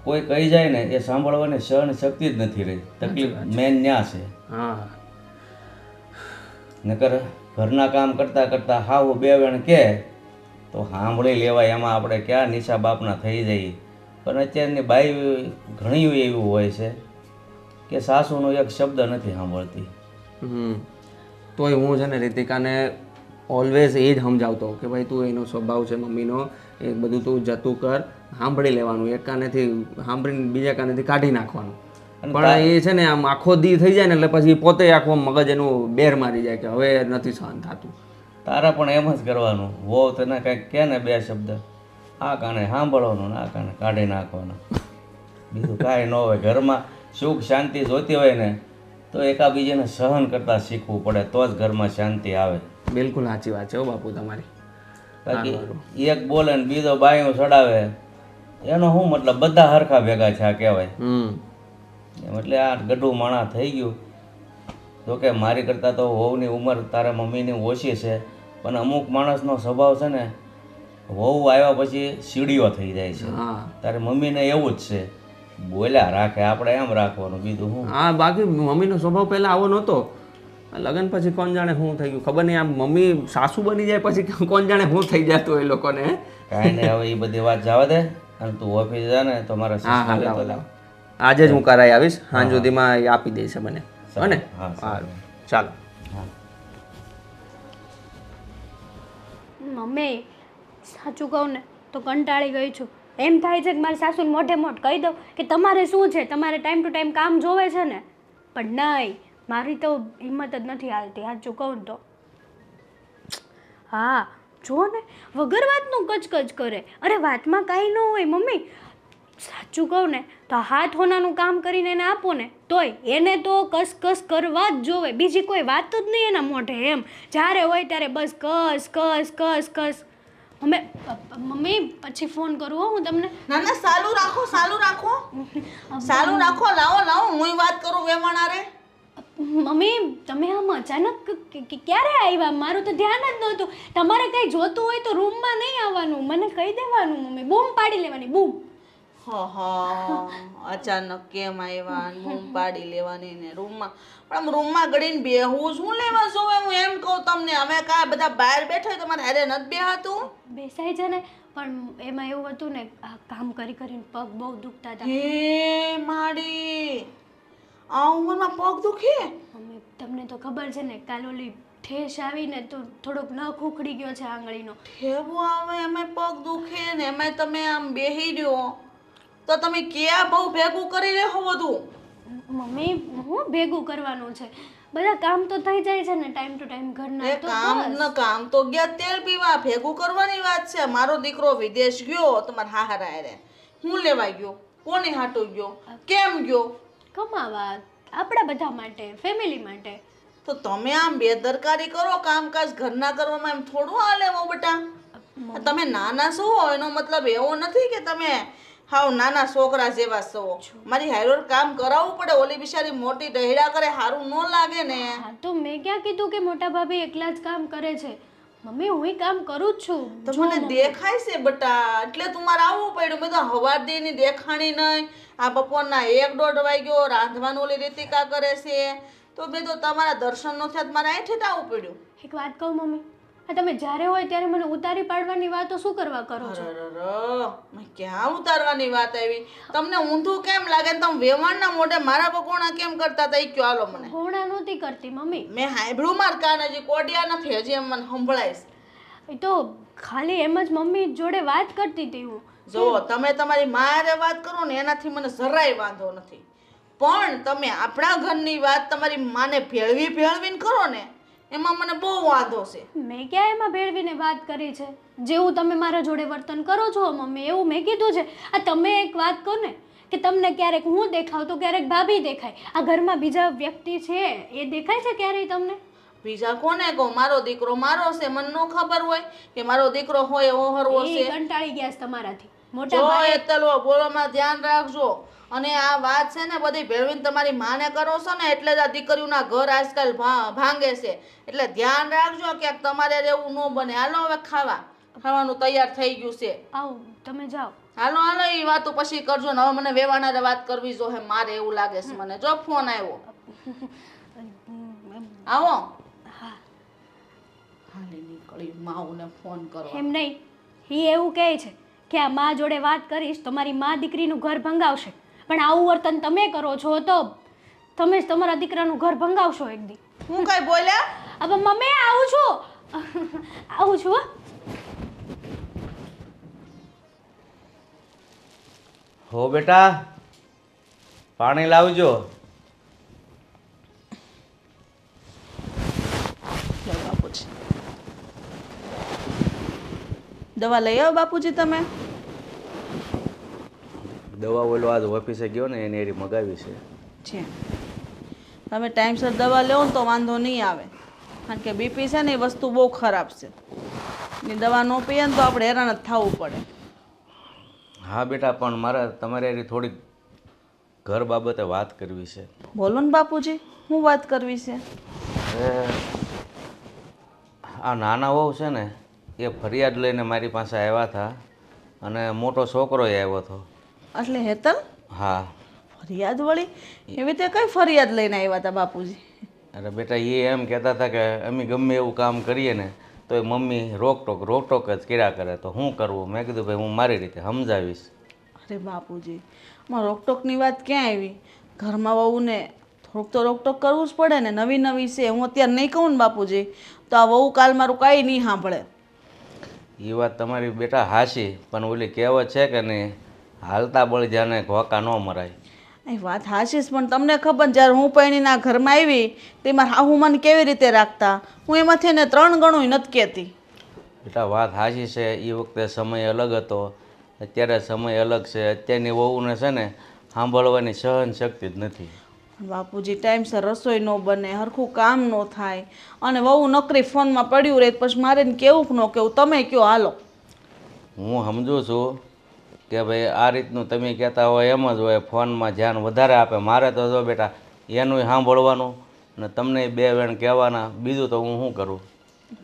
કોઈ કહી જાય ને એ સાંભળવાની સહન શક્તિ જ નથી રહી. તકલીફ મેન ન્યા છે. હા, નકર ઘરના કામ કરતાં હાવ બે વેણ કે તો સાંભળી લેવાય, એમાં આપણે ક્યાં નીચા બાપના થઈ જઈએ. પણ અત્યારની બાઈ ઘણી એવું હોય છે કે સાસુનો એક શબ્દ નથી સાંભળતી. તોય હું છે ને રીતિકાને ઓલવેઝ એ જ સમજાવતો કે ભાઈ તું એનો સ્વભાવ છે મમ્મીનો, એ બધું તું જતું કર, સાંભળી લેવાનું, એક કાનેથી સાંભળીને બીજા કાનેથી કાઢી નાખવાનું. પણ એ છે ને આમ આખો દી થઈ જાય ને એટલે પછી પોતે આખો મગજ એનું બેર મારી જાય કે હવે નથી સહન થતું. તારા પણ એમ જ કરવાનું. વહુ તને કંઈક કહે ને બે શબ્દ, આ કાને સાંભળવાનું ને આ કાને કાઢી નાખવાનું, બીજું કાંઈ ન હોય. ઘરમાં સુખ શાંતિ જોતી હોય ને તો એકાબીજાને સહન કરતાં શીખવું પડે, તો જ ઘરમાં શાંતિ આવે. બિલકુલ સાચી વાત છે હો બાપુ તમારી. બાકી એક બોલે ને બીજો બાયું ચડાવે એનો શું મતલબ? બધા હરખા ભેગા છે આ કહેવાય. એટલે આ ગઢું માણા થઈ ગયું. જોકે મારી કરતાં તો વહુની ઉંમર તારા મમ્મીની ઓછી છે, પણ અમુક માણસનો સ્વભાવ છે ને વહુ આવ્યા પછી સીડીઓ થઈ જાય છે. તારે મમ્મીને એવું જ છે, બોલ્યા રાખે, આપણે એમ રાખવાનું, બીજું શું. હા, બાકી મમ્મીનો સ્વભાવ પહેલાં આવો નહોતો. લગ્ન પછી કોણ જાણે શું થઈ ગયું ખબર નહીં. આમ મમ્મી સાસુ બની જાય પછી કોણ જાણે શું થઈ જતું એ લોકોને. કાંઈ નહીં, હવે એ બધી વાત જવા દે. અને તું ઓફિસ જા ને તો મારા આજે જ હું કરાવી આવીશ, સાંજ સુધીમાં આપી દઈશ મને. ને હા, ચાલો. મમ્મી સાચું કહું ને તો કંટાળી ગઈ છું. એમ થાય છે કે મારી સાસુને મોઢે મોઢ કહી દઉં કે તમારે શું છે, તમારે ટાઈમ ટુ ટાઈમ કામ જોવે છે ને. પણ નહીં, મારી તો હિંમત જ નથી હાલતી સાચું કહું ને તો. હા જુઓ ને, વગર વાતનું કચકચ કરે. અરે વાતમાં કાંઈ ન હોય મમ્મી. સાચું કહું ને તો હાથ હોનાનું કામ કરીને એને આપો ને તોય એને તો કસ કરવા જ જોવે, બીજી કોઈ વાત જ નહીં એના મોઢે. એમ જ્યારે હોય ત્યારે બસ કસ. મમ્મી પછી ફોન કરું હો હું તમને. ના સાલું રાખો. લાવો હું વાત કરું વેમણારે. મમ્મી તમે આમ અચાનક ક્યારે આવ્યા? મારું તો ધ્યાન જ નહોતું. તમારે કંઈ જોતું હોય તો રૂમમાં નહીં આવવાનું, મને કહી દેવાનું. મમ્મી બૂમ પાડી લેવાની, બૂમ. અચાનક કેમ આવ્યા, બૂમ પાડી લેવાની ને રૂમમાં. પણ આમ રૂમમાં ગળીને બેહું શું લેવા જોવે? હું એમ કહું તમને, અમે કાંઈ બધા બહાર બેઠા હોય તમારે હારે નથી બેહાતું? બેસાય છે ને, પણ એમાં એવું હતું ને આ કામ કરીને પગ બહુ દુખતા હતા. હે માડી, આ ઉંમરમાં પગ દુખે? મમ્મી તમને તો ખબર છે ને, કાલ ઓલી ઠેસ આવીને તો થોડોક નખ ઉખડી ગયો છે આંગળીનો. ઠેવું આવે એમાં પગ દુખે ને એમાં તમે આમ બેહી રહ્યો તો તમે ક્યાં બહુ ભેગું કરી રહ્યો બધું? મમ્મી હું ભેગું કરવાનું છે, બધા કામ તો થઈ જાય છે ને ટાઈમ ટુ ટાઈમ ઘરના. તો કામ તો ગયા તેલ પીવા, ભેગું કરવાની વાત છે. મારો દીકરો વિદેશ ગયો તમારા હાહરા હારે, હું લેવા ગયો, કોની હાટું ગયો, કેમ ગયો? કમાવા. આપણા બધા માટે, ફેમિલી માટે. તો તમે આમ બેદરકારી કરો કામકાજ ઘરના કરવામાં, એમ થોડું હાલે હો બેટા. તમે નાના છો એનો મતલબ એવો નથી કે તમે હાવ નાના છોકરા જેવા છો. મારી હાઈરોર કામ કરાવવું પડે. ઓલી બિચારી મોટી ઢહેડા કરે, સારું ન લાગે ને. હા તો મેં ક્યાં કીધું કે મોટા ભાભી એકલા જ કામ કરે છે? મમ્મી હું કામ કરું જ છું. તો મને દેખાય છે બેટા, એટલે તું મારે આવવું પડ્યું. મેં તો હવારદીની દેખાણી નહીં. આ બપોરના 1-1:30 વાગ્યો, રાંધવાનું ઓલી રીતિકા કરે છે, તો મેં તો તમારા દર્શન ન થયા તો મારે અહીંથી જ આવવું પડ્યું. એક વાત કહું મમ્મી, આ તમે જ્યારે હોય ત્યારે મને ઉતારી પાડવાની વાતો શું કરવા કરો છો? અરરર, મેં ક્યાં ઉતારવાની વાત આવી? તમને ઊંધું કેમ લાગે ને? તમે વેવાણના મોઢે મારા બકોણા કેમ કરતા હતા એ કયો હાલો મને. ઘોડા નહોતી કરતી મમ્મી. મેં સાંભળ્યું માર કાન હજી કોડિયા નથી, હજી એમ મને સંભળાય છે. એ તો ખાલી એમ જ મમ્મી જોડે વાત કરતી હતી હું. જો તમે તમારી મારે વાત કરો ને એનાથી મને જરાય વાંધો નથી, પણ તમે આપણા ઘરની વાત તમારી માને ભેળવીને કરો ને એમાં મને બહુ વાંધો છે. મેં ક્યાં એમાં ભેળવીને વાત કરી છે? જેવું તમે મારા જોડે વર્તન કરો છો મમ્મી એવું મેં કીધું છે. આ તમે એક વાત કહો ને કે તમને ક્યારેક હું દેખાવ તો ક્યારેક ભાભી દેખાય. આ ઘરમાં બીજા વ્યક્તિ છે એ દેખાય છે ક્યારેય તમને? બીજા કોને કહો? મારો દીકરો મારો છે, મને ન ખબર હોય કે મારો દીકરો હોય એવો હરવો એ છે? કંટાળી ગયા છે તમારાથી મોટા જો ભાઈ. એ તલવો બોલોમાં ધ્યાન રાખજો. અને આ વાત છે ને બધી ભેળવીને તમારી માને કરો છો ને એટલે જ આ દીકરીઓના ઘર આજકાલ ભાંગે છે. એટલે ધ્યાન રાખજો, ક્યાંક તમારે રહેવું ન બને. હાલો હવે ખાવાનું તૈયાર થઈ ગયું છે. આવો તમે જાઓ. હાલો એ વાતો પછી કરજો ને. હવે મને વેવાણારે વાત કરવી જો હે મારે એવું લાગે છે મને. જો ફોન આવ્યો. આવો હાલી નીકળી માઉને ફોન કરો. એમ નહીં, એ એવું કહે છે કે આ મા જોડે વાત કરીશ તો મારી મા દીકરીનું ઘર ભંગાવશે, પણ આવું વર્તન તમે કરો છો તો તમે જ તમારા દીકરાનું ઘર ભંગાવશો એક દી. હું કઈ બોલ્યા? હવે મમ્મી આવું છું આવું છું હો. હો બેટા, પાણી લાવજો. બાપુજી દવા લઈ આવો બાપુજી. તમે દવા ઓલો આજ ઓફિસે ગયો ને એની એરી મગાવી છે. છે તમે ટાઈમસર દવા લો ને તો વાંધો નહીં આવે, કારણ કે બીપી છે ને એ વસ્તુ બહુ ખરાબ છે. એ દવા ન પીએ ને તો આપણે હેરાન જ થવું પડે. હા બેટા, પણ મારે તમારે એરી થોડીક ઘર બાબતે વાત કરવી છે. બોલો ને બાપુજી, હું વાત કરવી છે? આ નાના વહુ છે ને એ ફરિયાદ લઈને મારી પાસે આવ્યા હતા અને મોટો છોકરો આવ્યો હતો. એટલે હેતલ હા. ફરિયાદ વળી? એવી રીતે કઈ ફરિયાદ લઈને આવ્યા હતા બાપુજી? અરે બેટા, એ એમ કહેતા હતા કે અમે ગમે એવું કામ કરીએ ને તો એ મમ્મી રોકટોક જ કર્યા કરે, તો શું કરવું? મેં કીધું ભાઈ હું મારી રીતે સમજાવીશ. અરે બાપુજી, માં રોકટોકની વાત ક્યાં આવી? ઘરમાં વહુને થોડુંક તો રોકટોક કરવું જ પડે ને. નવી છે, હું અત્યારે નહીં કહું ને બાપુજી તો આ વહુ કાલ મારું કાંઈ નહીં સાંભળે. એ વાત તમારી બેટા હાચી, પણ ઓલી કહેવત છે કે નહીં, હાલતા બળી જાને ઘોકા ન મરાય. એ વાત હાચી છે, પણ તમને ખબર જ્યારે હું પૈણીના ઘરમાં આવી તે મારા હાહુ મને કેવી રીતે રાખતા, હું એમાંથી એને 3 ગણું નથી કહેતી. બેટા વાત હાચી છે, એ વખતે સમય અલગ હતો, અત્યારે સમય અલગ છે. અત્યારની વહુને છે ને સાંભળવાની સહન શક્તિ જ નથી. બાપુજી ટાઈમસર રસોઈ ન બને, હરખું કામ ન થાય, અને વહુ નકરી ફોનમાં પડ્યું રહે પછી મારે ને કેવું કે ન કેવું? તમે કયો હાલો. હું સમજુ છું કે ભાઈ આ રીતનું તમે કહેતા હોય એમ જ હોય, ફોનમાં ધ્યાન વધારે આપે. મારે તો જો બેટા એનું સાંભળવાનું ને તમને 2 વેણ કહેવાના, બીજું તો હું શું કરું?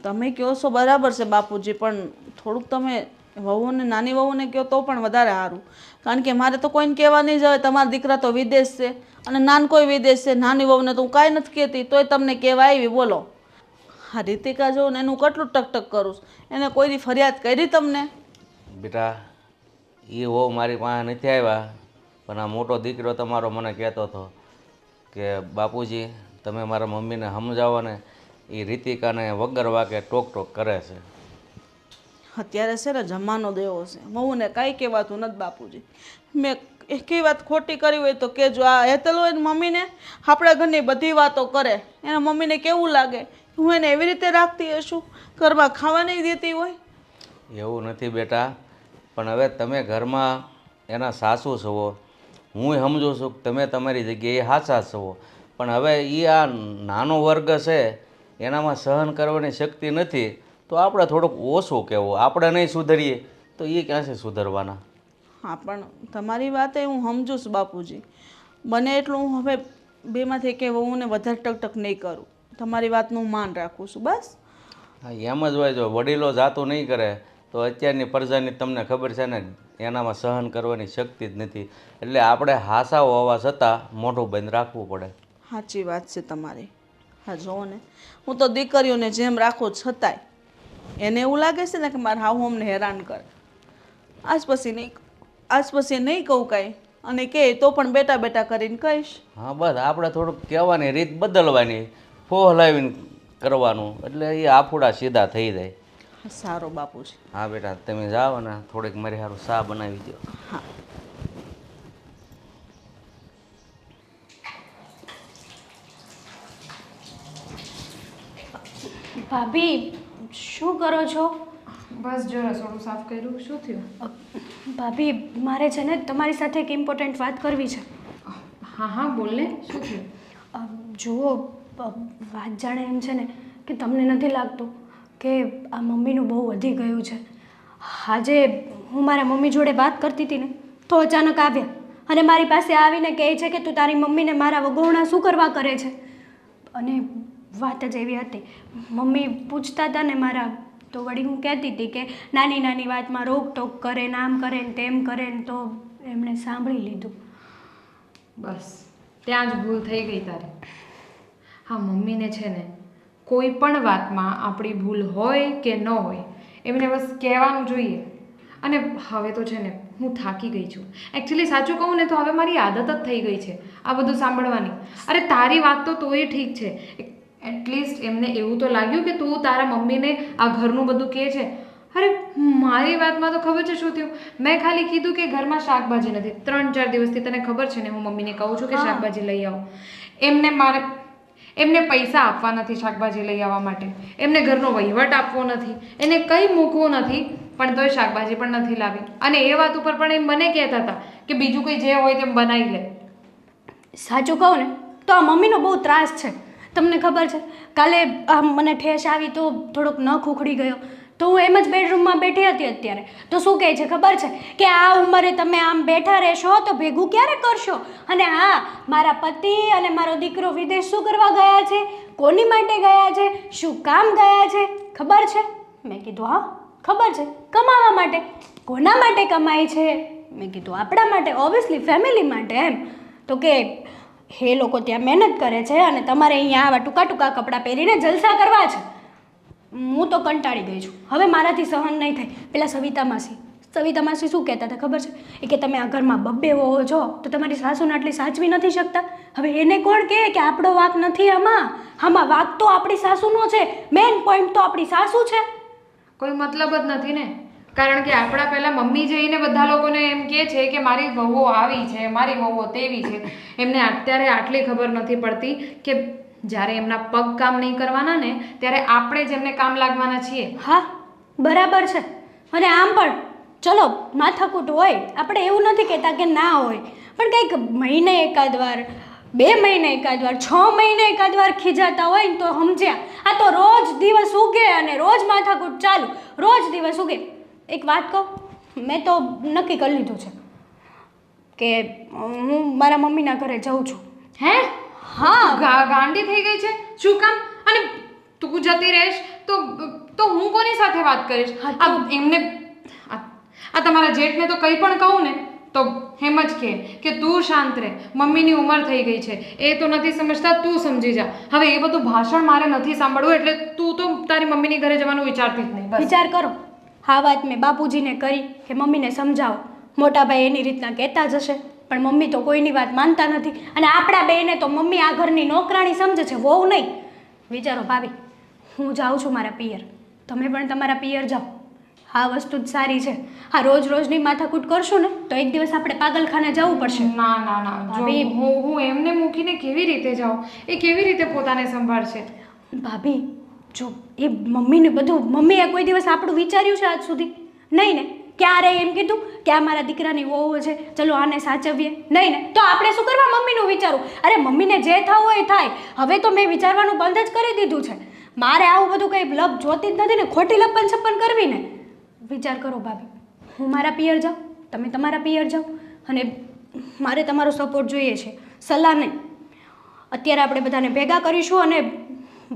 તમે કહો છો બરાબર છે બાપુજી, પણ થોડુંક તમે વહુને નાની વહુને કહો તો પણ વધારે સારું, કારણ કે મારે તો કોઈને કહેવા નહીં જવાય. તમારા દીકરા તો વિદેશ છે અને નાન કોઈ વિદેશ છે. નાની વહુને તો હું કાંઈ નથી કહેતી, તોય તમને કહેવા આવી. બોલો, હા રીતિકા જો ને એનું કેટલું ટકટક કરું, એને કોઈની ફરિયાદ કરી તમને? બેટા એ વહુ મારી પાસે નથી આવ્યા, પણ આ મોટો દીકરો તમારો મને કહેતો હતો કે બાપુજી તમે મારા મમ્મીને સમજાવો ને, એ રીતિકાને વગર વાકે ટોક કરે છે. અત્યારે છે ને જમાનો દેવો છે, વહુને કાંઈ કહેવાતું નથી બાપુજી. મેં એકેય વાત ખોટી કરી હોય તો કે જો આ હેતલ હોય ને મમ્મીને આપણા ઘરની બધી વાતો કરે, એના મમ્મીને કેવું લાગે? હું એને એવી રીતે રાખતી હશું, ઘરમાં ખાવા નહીં દેતી હોય? એવું નથી બેટા, પણ હવે તમે ઘરમાં એના સાસુ છો, હું સમજુ છું કે તમે તમારી જગ્યાએ સાચા છો, પણ હવે એ આ નાનો વર્ગ છે એનામાં સહન કરવાની શક્તિ નથી, તો આપણે થોડુંક ઓછું કહેવું. આપણે નહીં સુધરીએ તો એ ક્યાંથી સુધરવાના? હા પણ તમારી વાતે હું સમજુ છું બાપુજી. બને એટલું હું હવે બેમાંથી કે વહુને વધારે ટકટક નહીં કરું. તમારી વાતનું માન રાખું છું બસ. હા, એમ જ હોય. જો વડીલો જાતું નહીં કરે તો અત્યારની પ્રજાની તમને ખબર છે ને, એનામાં સહન કરવાની શક્તિ જ નથી. એટલે આપણે હાસાઓ હોવા છતાં મોઢું બંધ રાખવું પડે. સાચી વાત છે તમારી. હા જુઓ ને, હું તો દીકરીઓને જેમ રાખું છતાંય એને એવું લાગે છે ને કે મારા હાવ અમને હેરાન કરે. આજ પછી નહીં કહું કાંઈ, અને કહે તો પણ બેટા બેટા કરીને કહીશ. હા બસ, આપણે થોડુંક કહેવાની રીત બદલવાની, ફોહલાવીને કરવાનું, એટલે એ આફુડા સીધા થઈ જાય. સારો બાપુજી. હા બેટા, તમે જાઓ ને થોડીક મારી સારું ચા બનાવી દો. હા. ભાભી શું કરો છો? બસ જો રસોડું સાફ કર્યું. શું થયું? ભાભી મારે છે ને તમારી સાથે એક ઇમ્પોર્ટન્ટ વાત કરવી છે. હા હા બોલ ને, શું થયું? જુઓ, વાત જાણે એમ છે ને કે તમને નથી લાગતું કે આ મમ્મીનું બહુ વધી ગયું છે. આજે હું મારા મમ્મી જોડે વાત કરતી હતી ને તો અચાનક આવ્યા અને મારી પાસે આવીને કહે છે કે તું તારી મમ્મીને મારા વગોવણા શું કરવા કરે છે. અને વાત જ એવી હતી, મમ્મી પૂછતા હતા ને મારા, તો વળી હું કહેતી હતી કે નાની નાની વાતમાં રોકટોક કરે ને આમ કરે ને તેમ કરે ને, તો એમણે સાંભળી લીધું. બસ ત્યાં જ ભૂલ થઈ ગઈ તારી. હા, મમ્મીને છે ને કોઈ પણ વાતમાં આપણી ભૂલ હોય કે ન હોય એમને બસ કહેવાનું જોઈએ. અને હવે તો છે ને હું થાકી ગઈ છું. એકચ્યુઅલી સાચું કહું ને તો હવે મારી આદત જ થઈ ગઈ છે આ બધું સાંભળવાની. અરે તારી વાત તો તોય ઠીક છે, એટલીસ્ટ એમને એવું તો લાગ્યું કે તું તારા મમ્મીને આ ઘરનું બધું કહે છે. અરે મારી વાતમાં તો ખબર છે શું થયું? મેં ખાલી કીધું કે ઘરમાં શાકભાજી નથી. 3-4 દિવસથી તને ખબર છે ને હું મમ્મીને કહું છું કે શાકભાજી લઈ આવો. એમને પૈસા આપવા નથી શાકભાજી લઈ આવવા માટે, એમને ઘરનો વહીવટ આપવો નથી, એને કંઈ મૂકવું નથી, પણ તોય શાકભાજી પણ નથી લાવી. અને એ વાત ઉપર પણ એ મને કહેતા હતા કે બીજું કંઈ જે હોય તેમ બનાવી લે. સાચું કહું ને તો આ મમ્મીનો બહુ ત્રાસ છે. તમને ખબર છે, કાલે મને ઠેસ આવી તો થોડોક નખ ઉખડી ગયો, તો હું એમ જ બેડરૂમમાં બેઠી હતી અત્યારે. તો શું કહે છે ખબર છે કે આ ઉંમરે તમે આમ બેઠા રહેશો તો ભેગું ક્યારે કરશો? અને હા, મારા પતિ અને મારો દીકરો વિદેશ શું કરવા ગયા છે, કોની માટે ગયા છે, શું કામ ગયા છે ખબર છે? મેં કીધું હા ખબર છે, કમાવા માટે. કોના માટે કમાય છે? મેં કીધું આપણા માટે, ઓબ્વિયસલી ફેમિલી માટે એમ. તો કે એ લોકો ત્યાં મહેનત કરે છે અને તમારે અહીંયા આવા ટૂંકા ટૂંકા કપડાં પહેરીને જલસા કરવા છે. હું તો કંટાળી ગઈ છું, હવે મારાથી સહન નહીં થાય. પેલા સવિતા માસી શું કહેતા હતા ખબર છે? એ કે તમે આ ઘરમાં બબ્બે હોવો છો તો તમારી સાસુને આટલી સાચવી નથી શકતા. હવે એને કોણ કહે કે આપણો વાંક નથી આમાં વાંક તો આપણી સાસુનો છે. મેઇન પોઈન્ટ તો આપણી સાસુ છે. કોઈ મતલબ જ નથી ને, કારણ કે આપણા પહેલાં મમ્મી જઈને બધા લોકોને એમ કહે છે કે મારી વહુઓ આવી છે, મારી વહુઓ તેવી છે. એમને અત્યારે આટલી ખબર નથી પડતી કે જ્યારે એમના પગ કામ નહીં કરવાના ને ત્યારે આપણે જ એમને કામ લાગવાના છીએ. હા બરાબર છે. અને આમ પણ ચલો માથાકૂટ હોય, આપણે એવું નથી કહેતા કે ના હોય, પણ કંઈક મહિને એકાદ વાર, 2 મહિને એકાદ વાર, 6 મહિને એકાદ વાર ખીજાતા હોય ને તો સમજ્યા. આ તો રોજ દિવસ ઉગે અને રોજ માથાકૂટ ચાલુ, રોજ દિવસ ઉગે. એક વાત કહું, મેં તો નક્કી કરી લીધું છે કે હું મારા મમ્મીના ઘરે જાઉં છું. હે? હા. ગાંડી થઈ ગઈ છે? શું કામ? અને તું જતી રહીશ તો હું કોની સાથે વાત કરીશ? આ તમારા જેઠને તો કંઈ પણ કહું ને તો એમ જ કે તું શાંત રહે, મમ્મીની ઉંમર થઈ ગઈ છે, એ તો નથી સમજતા, તું સમજી જા. હવે એ બધું ભાષણ મારે નથી સાંભળવું, એટલે તું તો તારી મમ્મીની ઘરે જવાનું વિચારતી જ નહીં. વિચાર કરો, હા વાત મેં બાપુજીને કરી કે મમ્મીને સમજાવો. મોટા ભાઈ એની રીતના કહેતા જ હશે, પણ મમ્મી તો કોઈની વાત માનતા નથી. અને આપણા બેને તો મમ્મી આ ઘરની નોકરાણી સમજે છે, વહુ નહીં. વિચારો ભાભી, હું જાઉં છું મારા પિયર, તમે પણ તમારા પિયર જાઓ. આ વસ્તુ જ સારી છે. હા, રોજની માથાકૂટ કરશું ને તો એક દિવસ આપણે પાગલખાને જવું પડશે. ના ભાભી, હું એમને મૂકીને કેવી રીતે જાઉં? એ કેવી રીતે પોતાને સંભાળશે? ભાભી જો એ મમ્મીને બધું, મમ્મીએ કોઈ દિવસ આપણું વિચાર્યું છે આજ સુધી? નહીં ને. ક્યારે એમ કીધું કે આ મારા દીકરાની વહુ છે, ચલો આને સાચવીએ? નહીં ને. તો આપણે શું કરવા મમ્મીનું વિચારવું? અરે મમ્મીને જે થવું હોય એ થાય. હવે તો મેં વિચારવાનું બંધ જ કરી દીધું છે. મારે આવું બધું કંઈ લપ જોતી જ નથી ને, ખોટી લપન છપ્પન કરવી ને. વિચાર કરો ભાભી, હું મારા પિયર જાઉં, તમે તમારા પિયર જાઓ, અને મારે તમારો સપોર્ટ જોઈએ છે, સલાહ નહીં. અત્યારે આપણે બધાને ભેગા કરીશું અને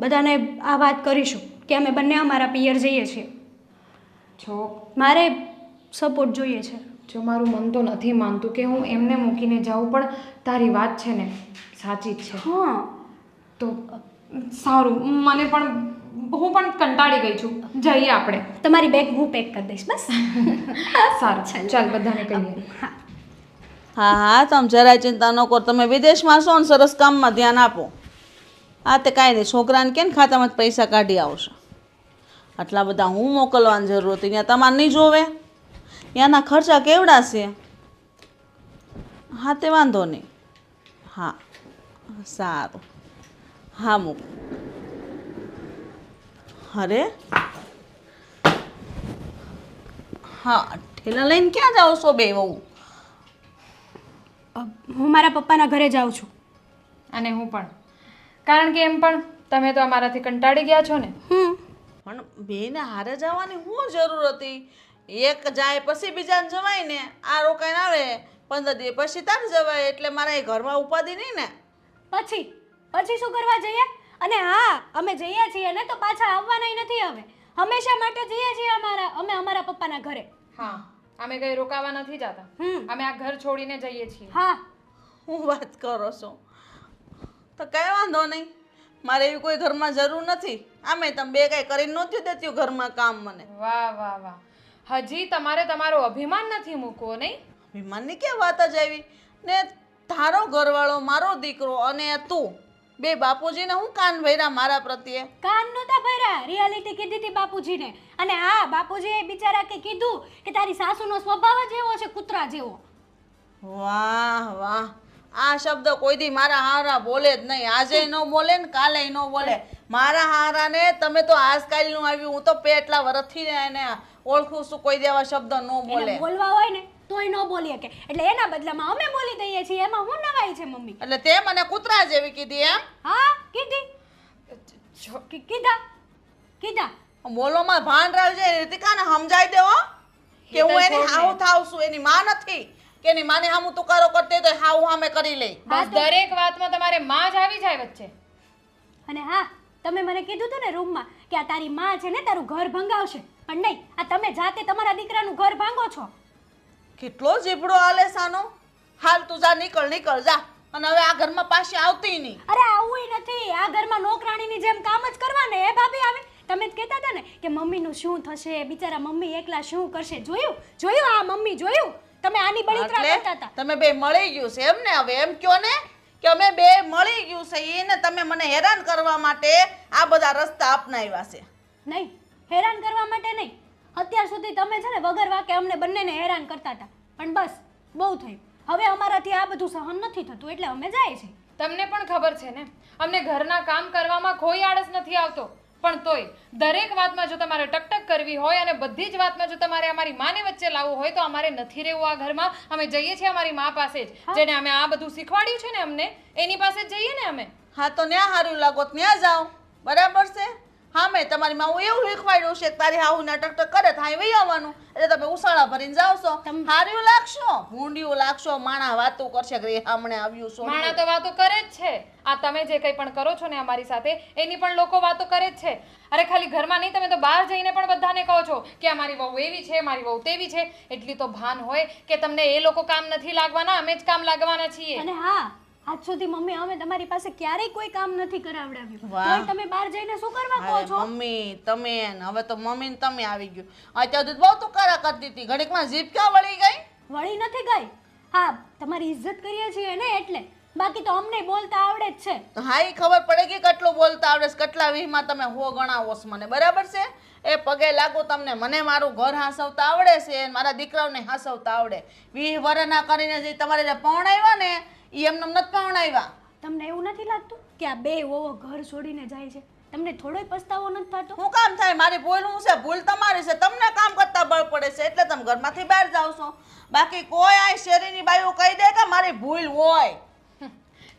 બધાને આ વાત કરીશું કે અમે બંને અમારા પિયર જઈએ છીએ. જો મારે સપોર્ટ જોઈએ છે. જો મારું મન તો નથી માનતું કે હું એમને મૂકીને જાઉં, પણ તારી વાત છે ને સાચી જ છે. હા, તો સારું, મને પણ હું પણ કંટાળી ગઈ છું. જઈએ આપણે. તમારી બેગ હું પેક કરી દઈશ બસ. સારું, ચાલ બધાને કહીએ. હા હા, તમે જરાય ચિંતા ન કરો. તમે વિદેશમાં છો ને, સરસ કામમાં ધ્યાન આપો. હા, તે કાંઈ નહીં, છોકરાને કેમ ખાતામાં પૈસા કાઢી આવશે. આટલા બધા હું મોકલવાની જરૂર હતી, ત્યાં તમારે નહીં જોવે? ત્યાંના ખર્ચા કેવડા છે? હા, તે વાંધો નહીં. હા સારું, હા મૂક. અરે હા, ઠેલા લઈને ક્યાં જાઓ છો બે વહુ? હું મારા પપ્પાના ઘરે જાઉં છું. અને હું પણ, કારણ કે એમ પણ તમે તો અમારાથી કંટાળી ગયા છો ને. પણ બેને હારે જવાની શું જરૂર હતી? એક જાય પછી બીજાને જવાય ને. આ રોકાઈને આવે 15 દિવસ પછી તાર જવાય, એટલે મારા એ ઘરમાં ઉપાધિ નહીં ને. પછી શું કરવા જઈએ? અને હા, અમે જઈએ છીએ ને તો પાછા આવવાના નથી. હવે હંમેશા માટે જઈએ છીએ અમે અમારા પપ્પાના ઘરે. હા, અમે કઈ રોકાવા નથી જતા. અમે આ ઘર છોડીને જઈએ છીએ. હા, હું વાત કરો છો? તો કઈ વાંધો નહીં, મારે એવી કોઈ ઘરમાં જરૂર નથી. આમે તમે બે કઈ કરીને નહોતી દેતી ઘરમાં કામ મને. વાહ વાહ વાહ, હજી તમારે તમારો અભિમાન નથી મૂકવો નહીં? અભિમાનની કે વાત જ આવી ને. તારો ઘરવાળો, મારો દીકરો અને તું બે બાપુજીને હું કાન ભર્યા મારા પ્રત્યે? કાન નહોતા ભર્યા, રિયાલિટી કીધી હતી બાપુજીને. અને હા, બાપુજીએ બિચારા કે કીધું કે તારી સાસુનો સ્વભાવ જ એવો છે, કૂતરા જેવો. વાહ વાહ, આ શબ્દ કોઈ દી મારા હારા બોલે જ નહીં. આજે ન બોલે ને કાલે ન બોલે. મારા હારાને તમે તો આજકાલનું આવ્યું, હું તો પેટલા વર્ષથી એને ઓળખું છું. કોઈ દેવા શબ્દ ન બોલે. એને બોલવા હોય ને તોય ન બોલી શકે, એટલે એના બદલામાં અમે બોલી દઈએ છીએ. એમાં હું નવાઈ છે મમ્મી? એટલે તે મને કૂતરા જેવી કીધી એમ? હા, કીધા. બોલોમાં ભાન રાખજે રીતિકાને, સમજાઈ દે હો કે હું એની હાવ થાવ છું, એની માં નથી કે એની માને હામું તુકારો કરતી તો હાવ હામે કરી લે. બસ દરેક વાતમાં તમારે માં જ આવી જાય વચ્ચે. અને હા, તમે મને કીધું હતું ને રૂમમાં કે આ તારી માં છે ને તારું ઘર ભંગાવશે, પણ નહીં, આ તમે જાતે તમારા દીકરાનું ઘર ભાંગો છો. કેટલો જીભડો આલે સાનો. હાલ તું જા, નીકળ જા, અને હવે આ ઘરમાં પાછી આવતી નહીં. અરે આવું નથી, આ ઘરમાં નોકરાણીની જેમ કામ જ કરવાને. એ ભાભી આવી, તમે જ કહેતા હતા ને કે મમ્મીનું શું થશે, બિચારા મમ્મી એકલા શું કરશે. જોયું આ મમ્મી, જોયું તમે આની બળિતરા કરતા હતા. તમે બે મળી ગયું છે એમ ને? હવે એમ કયો ને કે અમે બે મળી ગયું છે એને તમે મને હેરાન કરવા માટે આ બધા રસ્તા અપનાવ્યા છે. નહીં, હેરાન કરવા માટે નહીં. અત્યાર સુધી તમે છે ને વગર વાકે અમને બંનેને હેરાન કરતા હતા, પણ બસ બહુ થયું. હવે અમારાથી આ બધું સહન નથી થતું, એટલે અમે જાય છે. તમને પણ ખબર છે ને, અમને ઘરના કામ કરવામાં કોઈ આળસ નથી આવતો, પણ તોય દરેક વાતમાં જો તમારે ટકટક કરવી હોય અને બધી જ વાતમાં જો તમારે અમારી માને વચ્ચે લાવવું હોય તો અમારે નથી રહેવું આ ઘરમાં. અમે જઈએ છીએ અમારી મા પાસે જ, જેને અમે આ બધું શીખવાડ્યું છે ને અમને, એની પાસે જ જઈએ ને અમે. હા, તો ન્યા હારું લાગો ત્યાં જાઓ, બરાબર છે? હા, મેં તમારી માં હું એવું શીખવાડ્યું છે કે તારી હાહુ નાટક કરે થાય વહી આવવાનું, એટલે તમે ઉસાળા ભરીને જાવ છો. હાર્યું લાગશો, ભૂંડિયું લાગશો, માણા વાતો કરશે કે હમણે આવ્યું છો. માણા તો વાતો કરે જ છે. આ તમે જે કંઈ પણ કરો છો ને અમારી સાથે, એની પણ લોકો વાતો કરે જ છે. અરે ખાલી ઘરમાં નહીં, તમે તો બહાર જઈને પણ બધાને કહો છો કે અમારી વહુ એવી છે, મારી વહુ તેવી છે. એટલી તો ભાન હોય કે તમને એ લોકો કામ નથી લાગવાના, અમે જ કામ લાગવાના છીએ. અને હા, આજ સુધી મમ્મી અમે તમારી પાસે ક્યારેય કોઈ કામ નથી કરાવડાવ્યું. તોય તમે બહાર જઈને શું કરવા કહો છો? મમ્મી તમે હવે તો મમ્મી ને તમે આવી ગયું. અત્યાર સુધી બહુ તુકારા કરતી હતી, ઘડીકમાં જીભ ક્યાં વળી ગઈ? વળી નથી ગઈ. હા, તમારી ઇજ્જત કરીએ છીએ ને એટલે, બાકી તો અમને બોલતા આવડે જ છે. હા, એ ખબર પડે કે કેટલું બોલતા આવડે છે, કેટલા વીહમાં તમે હો ગણાવો છો મને, બરાબર છે? એ પગે લાગુ તમને. મને મારું ઘર હાંસવતા આવડે છે, મારા દીકરાઓને હાંસવતા આવડે. 20 વર્ષના કરીને જે તમારે જે પૌણાવ્યા ને એ એમને નથી પૌણાવ્યા. તમને એવું નથી લાગતું કે આ બે વહુઓ ઘર છોડીને જાય છે? તમને થોડોય પસ્તાવો નથી થતો? શું કામ થાય? મારી ભૂલ શું છે? ભૂલ તમારી છે. તમને કામ કરતા બળ પડે છે એટલે તમે ઘરમાંથી બહાર જાઓ છો. બાકી કોઈ આ શેરીની બાઈઓ કહી દે કે મારી ભૂલ હોય.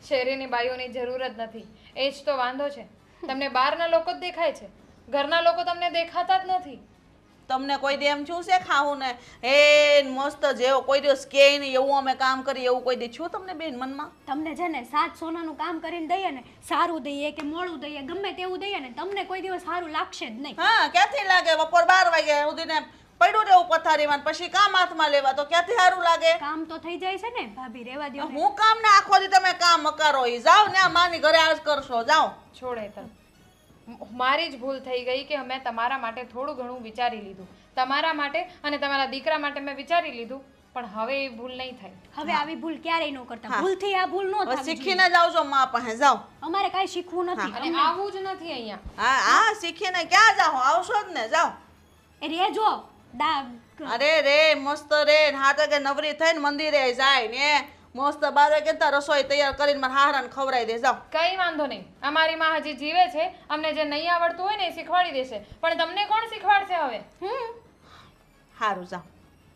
શેરીની બાઈઓની જરૂર જ નથી, એ જ તો વાંધો છે. તમને બહારના લોકો જ દેખાય છે, ઘરના લોકો તમને દેખાતા જ નથી. તમને કોઈ દે એમ છું છે ખાવું ને એ મસ્ત જેવો કોઈ દિવસ કે નહીં એવું અમે કામ કરીએ એવું કોઈ દે છું તમને બેન મનમાં? તમને છે ને 7 સોનાનું કામ કરીને દઈએ ને, સારું દઈએ કે મોડું દઈએ, ગમે તેવું દઈએ ને, તમને કોઈ દિવસ સારું લાગશે જ નહીં. હા, ક્યાંથી લાગે? બપોર 12 વાગ્યા સુધીને પડ્યું રહેવું પથારીમાં, પછી કામ હાથમાં લેવા તો ક્યાંથી સારું લાગે? કામ તો થઈ જાય છે ને ભાભી, રહેવા દ્યો ને. હું કામ ને આખો દી તમે કામ મકારો ઈ જાઓ ને આ માની ઘરે આજ કરશો. જાઓ. છોડે તર મારી જ ભૂલ થઈ ગઈ કે મેં તમારા માટે થોડું ઘણું વિચારી લીધું, તમારા માટે અને તમારા દીકરા માટે મેં વિચારી લીધું, પણ હવે એ ભૂલ નહીં થાય. હવે આવી ભૂલ ક્યારેય ન કરતા. ભૂલથી આ ભૂલ ન હવે થાય. શીખીને જાઓ છો મા પાસે. જાઓ. અમારે કાંઈ શીખવું નથી. અને આવું જ નથી અહીંયા. હા હા, શીખીને ક્યાં જાઓ? આવશો જ ને. જાઓ. એ રેજો અરે રે મસ્ત રે 7 વાગે નવરી થઈને મંદિરે જાય ને મસ્ત 12 વાગે તો રસોઈ તૈયાર કરીને મારા હારાને ખવડાવી દે. જાઓ. કઈ વાંધો નહીં, અમારી માં હજી જીવે છે, અમને જે નહીં આવડતું હોય ને એ શીખવાડી દેશે, પણ તમને કોણ શીખવાડશે હવે? સારું, જાઓ.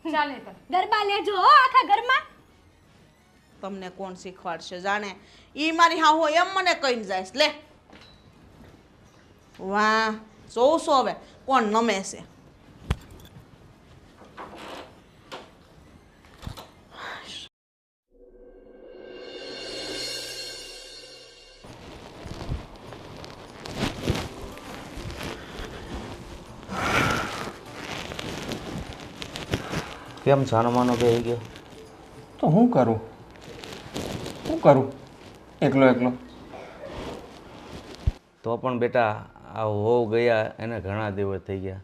ચાલે તર ગરબા લેજો હો આખા ઘરમાં. તમને કોણ શીખવાડશે જાણે? ઈ મારી હા હોય એમ મને કહીને જાય. લે વાહ, જોઉં છું હવે કોણ નમે છે. કેમ છાનોમાનો બેહી ગયો? તો હું કરું એકલો? તો પણ બેટા આ હોવ ગયા એને ઘણા દિવસ થઈ ગયા,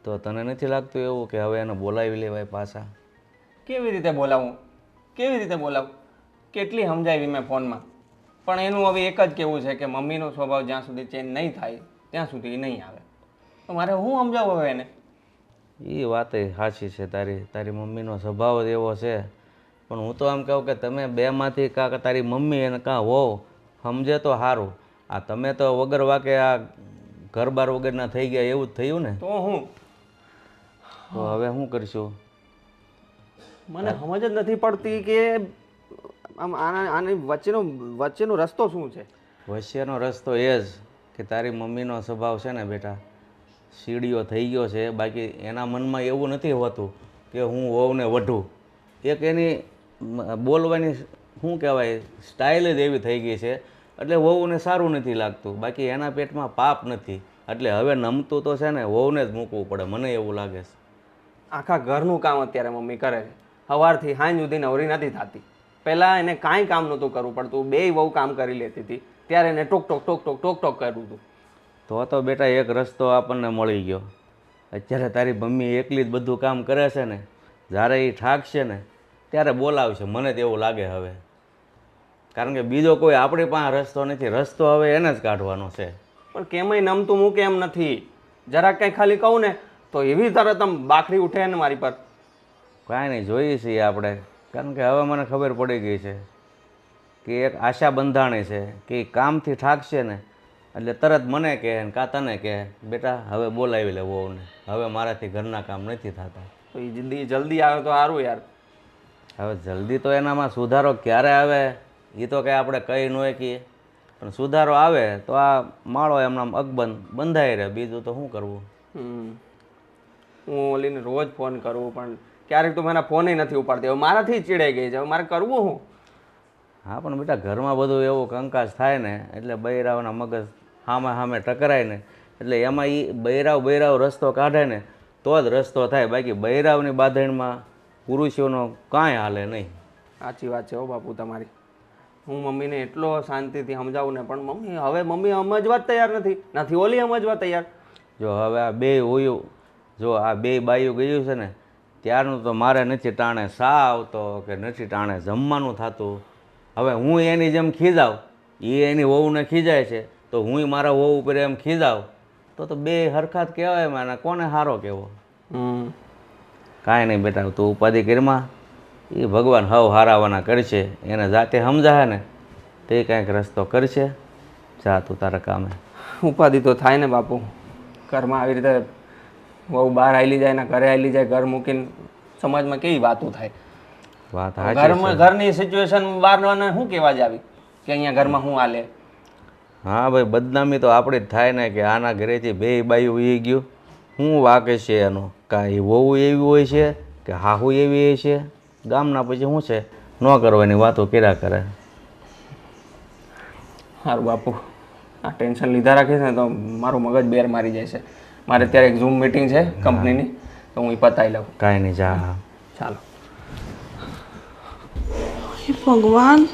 તો તને નથી લાગતું એવું કે હવે એને બોલાવી લેવાય પાછા? કેવી રીતે બોલાવું? કેટલી સમજાવી મેં ફોનમાં, પણ એનું હવે એક જ કહેવું છે કે મમ્મીનો સ્વભાવ જ્યાં સુધી ચેન્જ નહીં થાય ત્યાં સુધી એ નહીં આવે. તો મારે હું સમજાવું હવે એને? એ વાત સાચી છે તારી મમ્મીનો સ્વભાવ જ એવો છે, પણ હું તો આમ કહું કે તમે બેમાંથી કાં તારી મમ્મી અને કાં હોવ સમજે તો સારું. આ તમે તો વગર વાકે આ ઘર બાર વગરના થઈ ગયા એવું જ થયું ને. તો હું તો હવે શું કરશું? મને સમજ જ નથી પડતી કે આમ આની વચ્ચેનો રસ્તો શું છે? વચ્ચેનો રસ્તો એ જ કે તારી મમ્મીનો સ્વભાવ છે ને બેટા સીડીઓ થઈ ગયો છે, બાકી એના મનમાં એવું નથી હોતું કે હું વહુને વઢું. એક એની બોલવાની શું કહેવાય સ્ટાઇલ જ એવી થઈ ગઈ છે એટલે વહુને સારું નથી લાગતું, બાકી એના પેટમાં પાપ નથી. એટલે હવે નમતું તો છે ને વહુને જ મૂકવું પડે, મને એવું લાગે છે. આખા ઘરનું કામ અત્યારે મમ્મી કરે છે, સવારથી સાંજ સુધી નવરી નથી થતી. પહેલાં એને કાંઈ કામ નહોતું કરવું પડતું, બેય વહુ કામ કરી લેતી હતી, ત્યારે એને ટોક ટોક કરવું હતું. તો બેટા એક રસ્તો આપણને મળી ગયો. અત્યારે તારી મમ્મી એકલી જ બધું કામ કરે છે ને, જ્યારે એ ઠાકશે ને ત્યારે બોલાવશે, મને તો એવું લાગે હવે. કારણ કે બીજો કોઈ આપણી પાસે રસ્તો નથી, રસ્તો હવે એને જ કાઢવાનો છે. પણ કેમય નમતું મૂકે એમ નથી. જરાક કંઈ ખાલી કહું ને તો એવી તરત આમ બાખરી ઉઠે ને મારી પર. કાંઈ નહીં, જોઈએ છીએ આપણે, કારણ કે હવે મને ખબર પડી ગઈ છે કે એક આશા બંધાણી છે કે કામથી ઠાકશે ને એટલે તરત મને કહે ને કાં તને કહે બેટા હવે બોલાવી લે વહુને, હવે મારાથી ઘરના કામ નથી થતા. તો એ જલ્દી આવે તો સારું યાર. હવે જલ્દી તો એનામાં સુધારો ક્યારે આવે એ તો કંઈ આપણે કહી ન શકીએ, પણ સુધારો આવે તો આ માળો એમનામ અકબંધ બંધાઈ રહે, બીજું તો શું કરવું. હું ઓલીને રોજ ફોન કરું પણ ક્યારેક તો મારા ફોન નથી ઉપાડતી. હવે મારાથી ચીડાઈ ગઈ છે, હવે મારે કરવું શું? હા પણ બેટા ઘરમાં બધું એવું કંકાસ થાય ને એટલે બૈરાવના મગજ સામે ટકરાય ને એટલે એમાં એ બૈરાવ રસ્તો કાઢે ને તો જ રસ્તો થાય, બાકી બૈરાવની બાંધણીમાં પુરુષોનો કાંઈ હાલે નહીં. સાચી વાત છે હો બાપુ તમારી. હું મમ્મીને એટલો શાંતિથી સમજાવું ને પણ મમ્મી સમજવા જ તૈયાર નથી ઓલી સમજવા તૈયાર. જો હવે આ બે હોયું, જો આ બે બાયું ગયું છે ને ત્યારનું તો મારે નથી ટાણે સા આવતો કે નથી ટાણે જમવાનું થતું. હવે હું એની જેમ ખીજાવ, એ એની વહુને ખીજાય છે તો હું મારા વહુ ઉપર એમ ખીજાવ તો બે હરખાત કહેવાય માને કોને હારો કહેવો? કાંઈ નહીં બેટા, તું ઉપાધિ કરીમાં, એ ભગવાન હવ હારાવાના કરશે, એને જાતે સમજાય ને તે કાંઈક રસ્તો કરશે. જા તું તારા કામે. ઉપાધિ તો થાય ને બાપુ. ઘરમાં આવી રીતે બહુ બહાર હાલી જાય ને ઘરે હાલી જાય, ઘર મૂકીને સમાજમાં કેવી વાતો થાય. વાત સાચી ઘરમાં છે. ઘરની સિચ્યુએશન બહારને શું કહેવા જ આવી કે અહીંયા ઘરમાં શું હાલે. હા ભાઈ, બદનામી તો આપણી જ થાય ને કે આના ઘરેથી બે બાયું વી ગયું. શું વાકે છે એનો? કાંઈ વહુ એવી હોય છે કે હાહુ એવી હોય છે? ગામના પછી શું છે, ન કરવાની વાતો કર્યા કરે. સારું બાપુ, આ ટેન્શન લીધા રાખીશ ને તો મારું મગજ બેર મારી જાય છે. મારે અત્યારે એક ઝૂમ મિટિંગ છે કંપનીની, તો હું એ પતાવી લઉં. કાંઈ નહીં, જા. ચાલો. હે ભગવાન,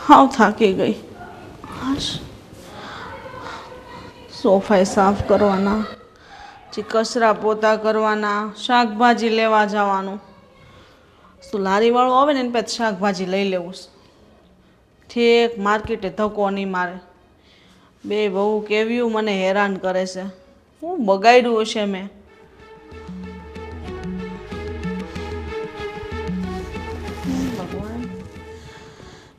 હાવ થાકી ગઈ. હાશ, સોફાએ સાફ કરવાના, પછી કચરા પોતા કરવાના, શાકભાજી લેવા જવાનું. શું લારીવાળો આવે ને એની પાસે શાકભાજી લઈ લેવું છે. ઠેક માર્કેટે ધક્કો નહીં મારે. બે બહુ કેવ્યું મને હેરાન કરે છે. હું બગાડ્યું હશે મેં. ભગવાન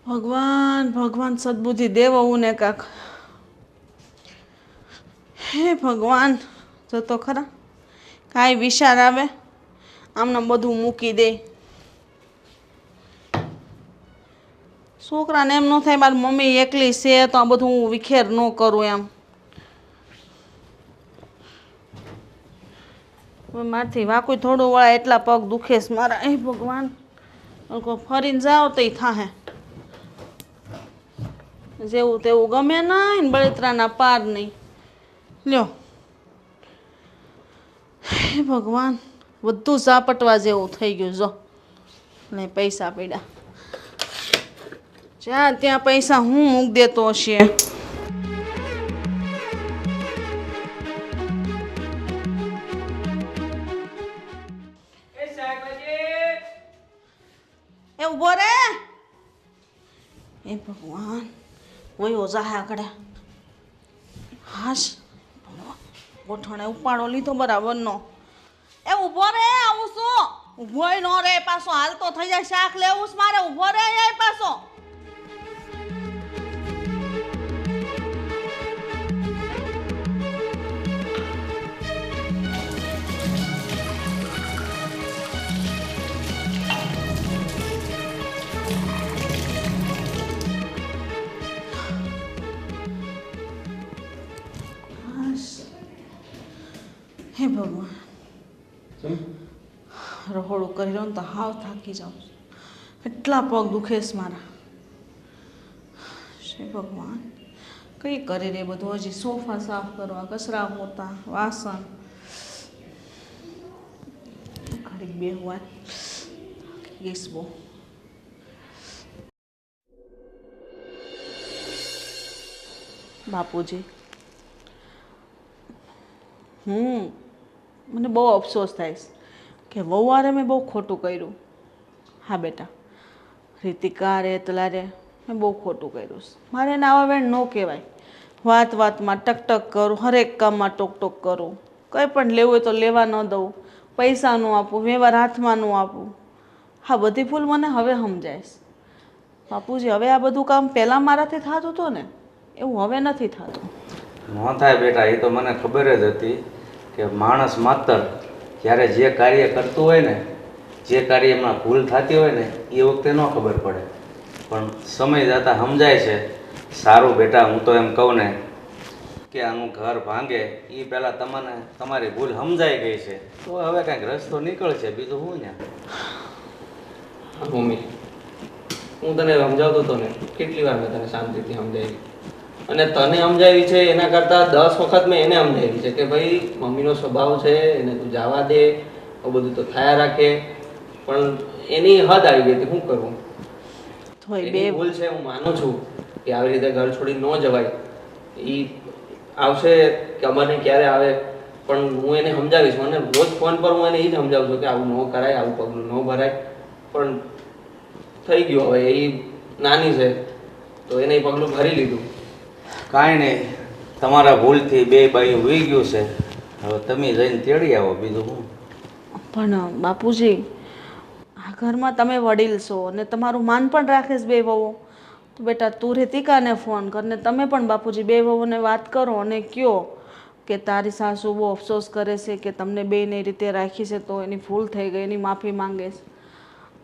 ભગવાન ભગવાન સદબુદ્ધિ દેવો હું ને કાક. હે ભગવાન, જતો ખરા કાંઈ વિચાર આવે આમને બધું મૂકી દે. છોકરાને એમ ન થાય મારી મમ્મી એકલી છે તો આ બધું હું વિખેર ન કરું એમ. હવે મારથી વાકું થોડું વળાય એટલા પગ દુખે છે મારા. એ ભગવાન, ફરીને જાઓ તો એ થાહે. જેવું તેવું ગમે નહીં ને બળતરાના પાર નહીં. લ્યો, હે ભગવાન, બધું ઝાપટવા જેવું થઈ ગયું. જો ને પૈસા પડ્યા, જ્યાં ત્યાં પૈસા હું મૂક દેતો હશે. એ ઉભો રે. એ ભગવાન, કોઈ ઓઝા હે આગળ. હાશ, ગોઠણે ઉપાડો લીધો બરાબરનો. એ ઉભો રે, આવું શું? ઉભોય નો રે, પાછો હાલતો થઈ જાય. શાક લેવું છે મારે, ઉભો રે એ પાછો. હે ભગવાન, રહોડું કરી રહ્યો ને તો હાવ થાકી જાઉં છું. એટલા પગ દુખે છે મારા. હે ભગવાન, કઈ કરે રે બધું. હજી સોફા સાફ કરવા, કચરા પોતા, વાસણ. ઘડીક બેહવા ગેસ બહુ. બાપુજી, મને બહુ અફસોસ થાય છે કે વહુવારે મેં બહુ ખોટું કર્યું. હા બેટા, રીતિકા રે તલા રે મેં બહુ ખોટું કર્યું છે. મારે એને આવા વેણ ન કહેવાય. વાત વાતમાં ટકટક કરું, હરેક કામમાં ટોક કરું. કંઈ પણ લેવું હોય તો લેવા ન દઉં, પૈસા ન આપું, વ્યવહાર હાથમાં ન આપું. હા, બધી ભૂલ મને હવે સમજાય છે. બાપુજી, હવે આ બધું કામ પહેલાં મારાથી થતું હતું ને, એવું હવે નથી થતું. ન થાય બેટા, એ તો મને ખબર જ હતી કે માણસ માત્ર જ્યારે જે કાર્ય કરતું હોય ને, જે કાર્યમાં ભૂલ થતી હોય ને, એ વખતે ન ખબર પડે, પણ સમય જતાં સમજાય છે. સારું બેટા, હું તો એમ કહું ને કે આનું ઘર ભાંગે એ પહેલાં તમને તમારી ભૂલ સમજાઈ ગઈ છે, તો હવે કાંઈક રસ્તો નીકળશે, બીજું શું ને. મમ્મી, હું તને સમજાવતો હતો ને, કેટલી વાર મેં તને શાંતિથી સમજાવી. અને તને સમજાવી છે એના કરતાં 10 વખત મેં એને સમજાવી છે કે ભાઈ મમ્મીનો સ્વભાવ છે, એને તું જવા દે, આવું બધું તો થયા રાખે. પણ એની હદ આવી ગઈ હતી. શું કરવું? એની ભૂલ છે, હું માનું છું કે આવી રીતે ઘર છોડી ન જવાય. એ આવશે કે અમારે ક્યારે આવે, પણ હું એને સમજાવીશ. મને રોજ ફોન પર હું એને એ જ સમજાવું છું કે આવું ન કરાય, આવું પગલું ન ભરાય. પણ થઈ ગયું, હવે એ નાની છે તો એને એ પગલું ભરી લીધું. કાંઈ નહીં, તમારા ભૂલથી બે બાયું હોઈ ગયું છે. હવે તમે જઈને તેડી આવો, બીજું શું. પણ બાપુજી, આ ઘરમાં તમે વડીલ છો અને તમારું માન પણ રાખે છે બે વહુ, તો બેટા તું રીતિકાને ફોન કર ને તમે પણ બાપુજી બે વહુને વાત કરો અને કહો કે તારી સાસુ બહુ અફસોસ કરે છે કે તમને બેને રીતે રાખી છે તો એની ભૂલ થઈ ગઈ એની માફી માંગે છે.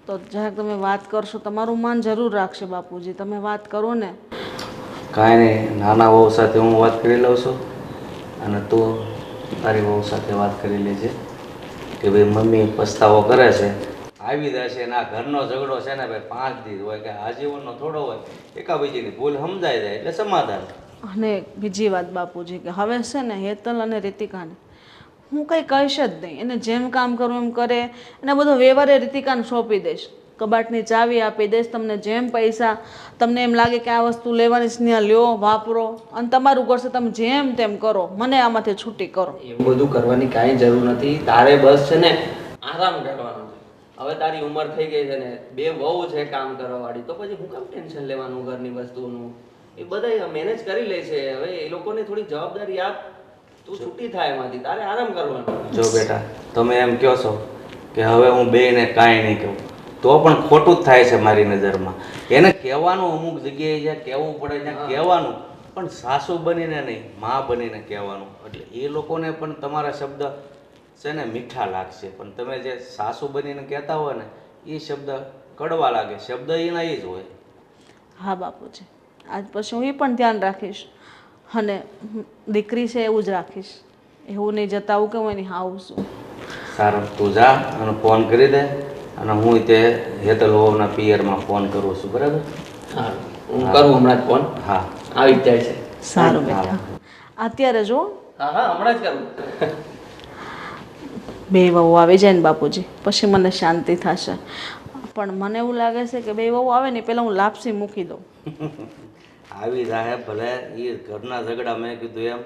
તો જરાક તમે વાત કરશો તમારું માન જરૂર રાખશે બાપુજી, તમે વાત કરો ને. કાંઈ નહીં, નાના વહુ સાથે હું વાત કરી લઉં છું અને તું તારી વહુ સાથે વાત કરી લેજે કે ભાઈ મમ્મી પસ્તાવો કરે છે, આવી જશે અને આ ઘરનો ઝઘડો છે ને ભાઈ 5 દિવસ હોય કે આજીવનનો થોડો હોય, એકાબીજીની ભૂલ સમજાઈ જાય એટલે સમાધાન. અને બીજી વાત બાપુજી કે હવે છે ને હેતલ અને રીતિકાને હું કંઈ કહીશ જ નહીં. એને જેમ કામ કરવું એમ કરે, એને બધો વ્યવહાર એ રીતિકાને સોંપી દઈશ, કબાટની ચાવી આપી દઈશ. તમને જેમ પૈસા તમને એમ લાગે કે આ વસ્તુ લેવાની છે ત્યાં લ્યો, વાપરો અને તમારું કરશે તમે જેમ તેમ કરો, મને આમાંથી છૂટી કરો. એવું બધું કરવાની કાંઈ જરૂર નથી. તારે બસ છે ને આરામ કરવાનો છે. હવે તારી ઉંમર થઈ ગઈ છે ને, 2 વહુ છે કામ કરવાવાળી, તો પછી હું કામ ટેન્શન લેવાનું ઘરની વસ્તુનું? એ બધા મેનેજ કરી લે છે. હવે એ લોકોને થોડી જવાબદારી આપ, તું છૂટી થાય એમાંથી, તારે આરામ કરવાનો. જો બેટા, તમે એમ કહો છો કે હવે હું બેને કાંઈ નહીં કહું, તો પણ ખોટું જ થાય છે મારી નજરમાં. એને કહેવાનું અમુક જગ્યાએ જ્યાં કહેવું પડે ત્યાં કહેવાનું, પણ સાસુ બનીને નહીં, મા બનીને કહેવાનું. એટલે એ લોકોને પણ તમારા શબ્દ છે ને મીઠા લાગશે, પણ તમે જે સાસુ બનીને કહેતા હોય ને એ શબ્દ કડવા લાગે. શબ્દ એના એ જ હોય. હા બાપુજી, આજ પછી હું એ પણ ધ્યાન રાખીશ અને દીકરી છે એવું જ રાખીશ. એવું નહીં જતાવું કે હું એની હાવ છું. સારું, તું જા અને ફોન કરી દે અને હું તે હેતલ વહુના પિયરમાં ફોન કરું છું, બરાબર? સારું, હું કરું હમણાં જ ફોન. હા, આવી જ જાય છે. સારું બેટા, અત્યારે જો હા હા, હમણાં જ કરું. 2 વહુ આવી જાય ને બાપુજી પછી મને શાંતિ થશે. પણ મને એવું લાગે છે કે 2 વહુ આવે ને પહેલાં હું લાપસી મૂકી દઉં. આવી જાય ભલે, એ ઘરના ઝઘડા મેં કીધું એમ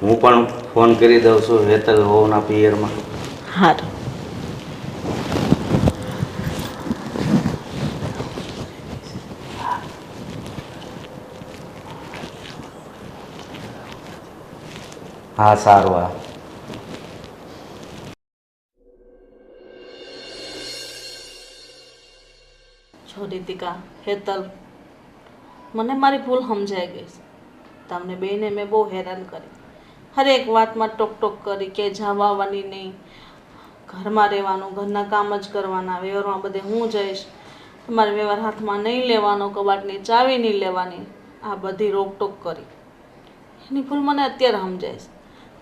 હું પણ ફોન કરી દઉં છું હેતલ વહુના પિયરમાં. સારું. હા સારું. હા જો રીતિકા, હેતલ, મને મારી ભૂલ સમજાઈ ગઈ છે. તમને બેને મેં બહુ હેરાન કરી, હરેક વાતમાં ટોક કરી કે જવાની નહીં, ઘરમાં રહેવાનું, ઘરના કામ જ કરવાના, વ્યવહારમાં બધે હું જઈશ, તમારે વ્યવહાર હાથમાં નહીં લેવાનો, કબાટની ચાવી નહીં લેવાની, આ બધી રોકટોક કરી. એની ભૂલ મને અત્યારે સમજાય છે.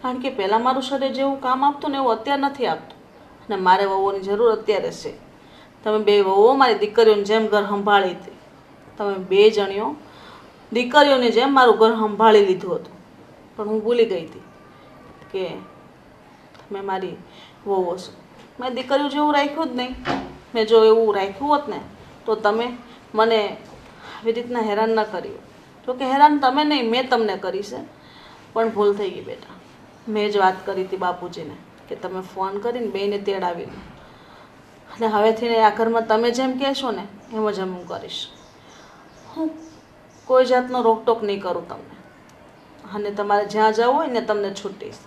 કારણ કે પહેલાં મારું શરીર જેવું કામ આપતું ને એવું અત્યારે નથી આપતું, અને મારે વહુઓની જરૂર અત્યારે છે. તમે 2 વહુઓ મારી દીકરીઓની જેમ ઘર સંભાળી હતી. તમે 2 જણીઓ દીકરીઓની જેમ મારું ઘર સંભાળી લીધું હતું, પણ હું ભૂલી ગઈ હતી કે તમે મારી વહુઓ છો. મેં દીકરીઓ જેવું રાખ્યું જ નહીં. મેં જો એવું રાખ્યું હોત ને તો તમે મને આવી રીતના હેરાન ન કર્યું. જોકે હેરાન તમે નહીં, મેં તમને કરી છે, પણ ભૂલ થઈ ગઈ બેટા. મેં જ વાત કરી હતી બાપુજીને કે તમે ફોન કરીને બેને તેડાવી લો, અને હવેથી આ ઘરમાં તમે જેમ કહેશો ને એમ જ હું કરીશ. હું કોઈ જાતનો રોકટોક નહીં કરું તમને, અને તમારે જ્યાં જવું હોય ને તમને છૂટીશ,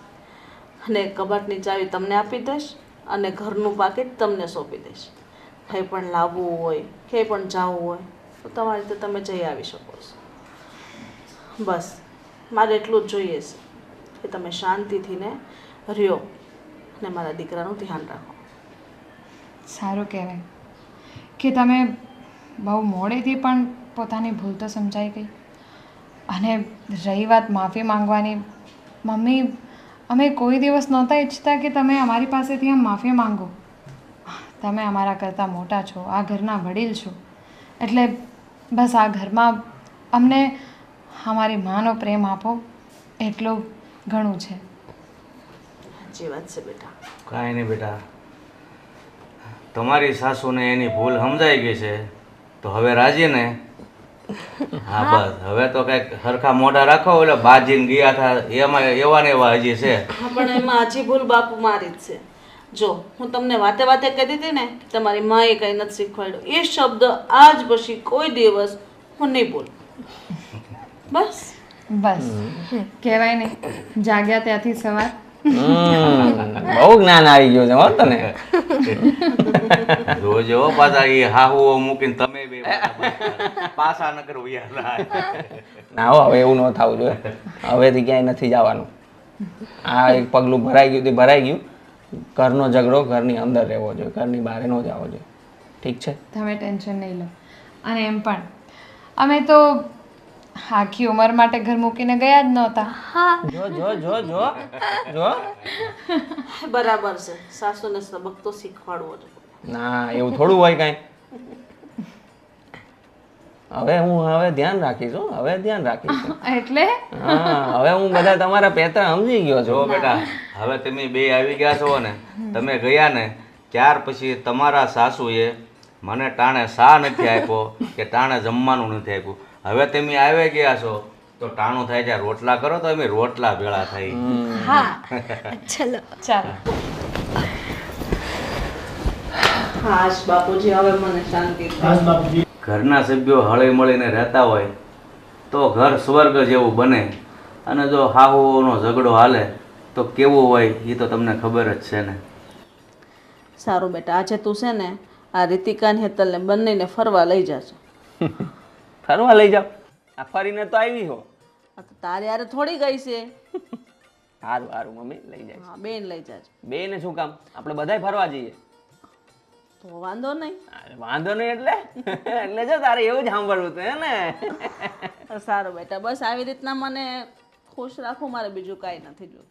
અને કબાટની ચાવી તમને આપી દઈશ અને ઘરનું પાકીટ તમને સોંપી દઈશ. કંઈ પણ લાવવું હોય, કંઈ પણ જવું હોય તો તમારી રીતે તમે જઈ આવી શકો છો. બસ મારે એટલું જ જોઈએ છે કે તમે શાંતિથી ને રહ્યો અને મારા દીકરાનું ધ્યાન રાખો. સારું કહેવાય કે તમે બહુ મોડેથી પણ પોતાની ભૂલ તો સમજાઈ ગઈ. અને રહી વાત માફી માંગવાની, મમ્મી અમે કોઈ દિવસ નહોતા ઈચ્છતા કે તમે અમારી પાસેથી આમ માફી માંગો. તમે અમારા કરતાં મોટા છો, આ ઘરના વડીલ છો, એટલે બસ આ ઘરમાં અમને અમારી માનો પ્રેમ આપો એટલું ઘણું છે. સાચી વાત છે બેટા. કાંઈ નહીં બેટા, તમારી સાસુને એની ભૂલ સમજાઈ ગઈ છે તો હવે રાજી ને? હા બસ, હવે તો કંઈક સરખા મોઢા રાખો. એટલે બાજીને ગયા હતા એમાં એવા ને એવા હજી છે. હા, પણ એમાં હજી ભૂલ બાપુ મારી જ છે. જો હું તમને વાતે વાતે કહેતી હતી ને કે તમારી માએ કંઈ નથી શીખવાડ્યું, એ શબ્દ આજ પછી કોઈ દિવસ હું નહીં બોલું. બસ બસ કહેવાય ને જાગ્યા ત્યાંથી સવાર. બહુ જ્ઞાન આવી ગયું છે હો તને. જોજો પાછા એ હાહુઓ મૂકીને તમે બે પાછા ન કરવું યાર. ના હો, હવે એવું ન થવું જોઈએ. હવેથી ક્યાંય નથી જવાનું. આ એક પગલું ભરાઈ ગયું તે ભરાઈ ગયું. ઘરનો ઝઘડો ઘરની અંદર રહેવો જોઈએ, ઘરની બહાર ન જવો જોઈએ. ઠીક છે? તમે ટેન્શન નહીં લો. અને એમ પણ અમે તો આખી ઉંમર માટે ઘર મૂકીને ગયા જ નહોતા. જો જો જો જો જો. બરાબર છે, સાસુને સબક તો શીખવાડવો જ પડે. ના, એવું થોડું હોય કાંઈ. હવે ધ્યાન રાખીશ હો, હવે ધ્યાન રાખીશ. એટલે હા, હવે હું બધા તમારા પેતરા સમજી ગયો જો છું. બેટા, હવે તમે બે આવી ગયા છો ને, તમે ગયા ને ત્યાર પછી તમારા સાસુએ મને ટાણે શા નથી આપ્યો કે ટાણે જમવાનું નથી આપ્યું. હવે તમે આવી ગયા છો તો ટાણું થાય ત્યાં રોટલા કરો તો અમે રોટલા ભેળા થઈ. હા ચલો ચાલો. હાશ બાપુજી, હવે મને શાંતિ થઈ. ઘરના સભ્યો હળી મળીને રહેતા હોય તો ઘર સ્વર્ગ જેવું બને. અને જો હાહુઓનો ઝઘડો હાલે તો કેવું હોય એ તો તમને ખબર જ છે ને. સારું બેટા, આજે તું છે ને આ રીતિકાને હેતલને બંનેને ફરવા લઈ જાજો. ફરવા લઈ જાઓ. આ ફરીને તો આવી હો. આ તો તારે યારે થોડી ગઈ છે. સારું સારું મમ્મી, લઈ જાય. હા, બેન લઈ જાજો. બે ને શું કામ, આપણે બધાય ફરવા જઈએ. તો વાંધો નહીં. અરે વાંધો નહીં એટલે એટલે જો તારે એવું જ સાંભળવું હતું હે ને. સારું બેટા, બસ આવી રીતના મને ખુશ રાખો, મારે બીજું કાંઈ નથી જોતું.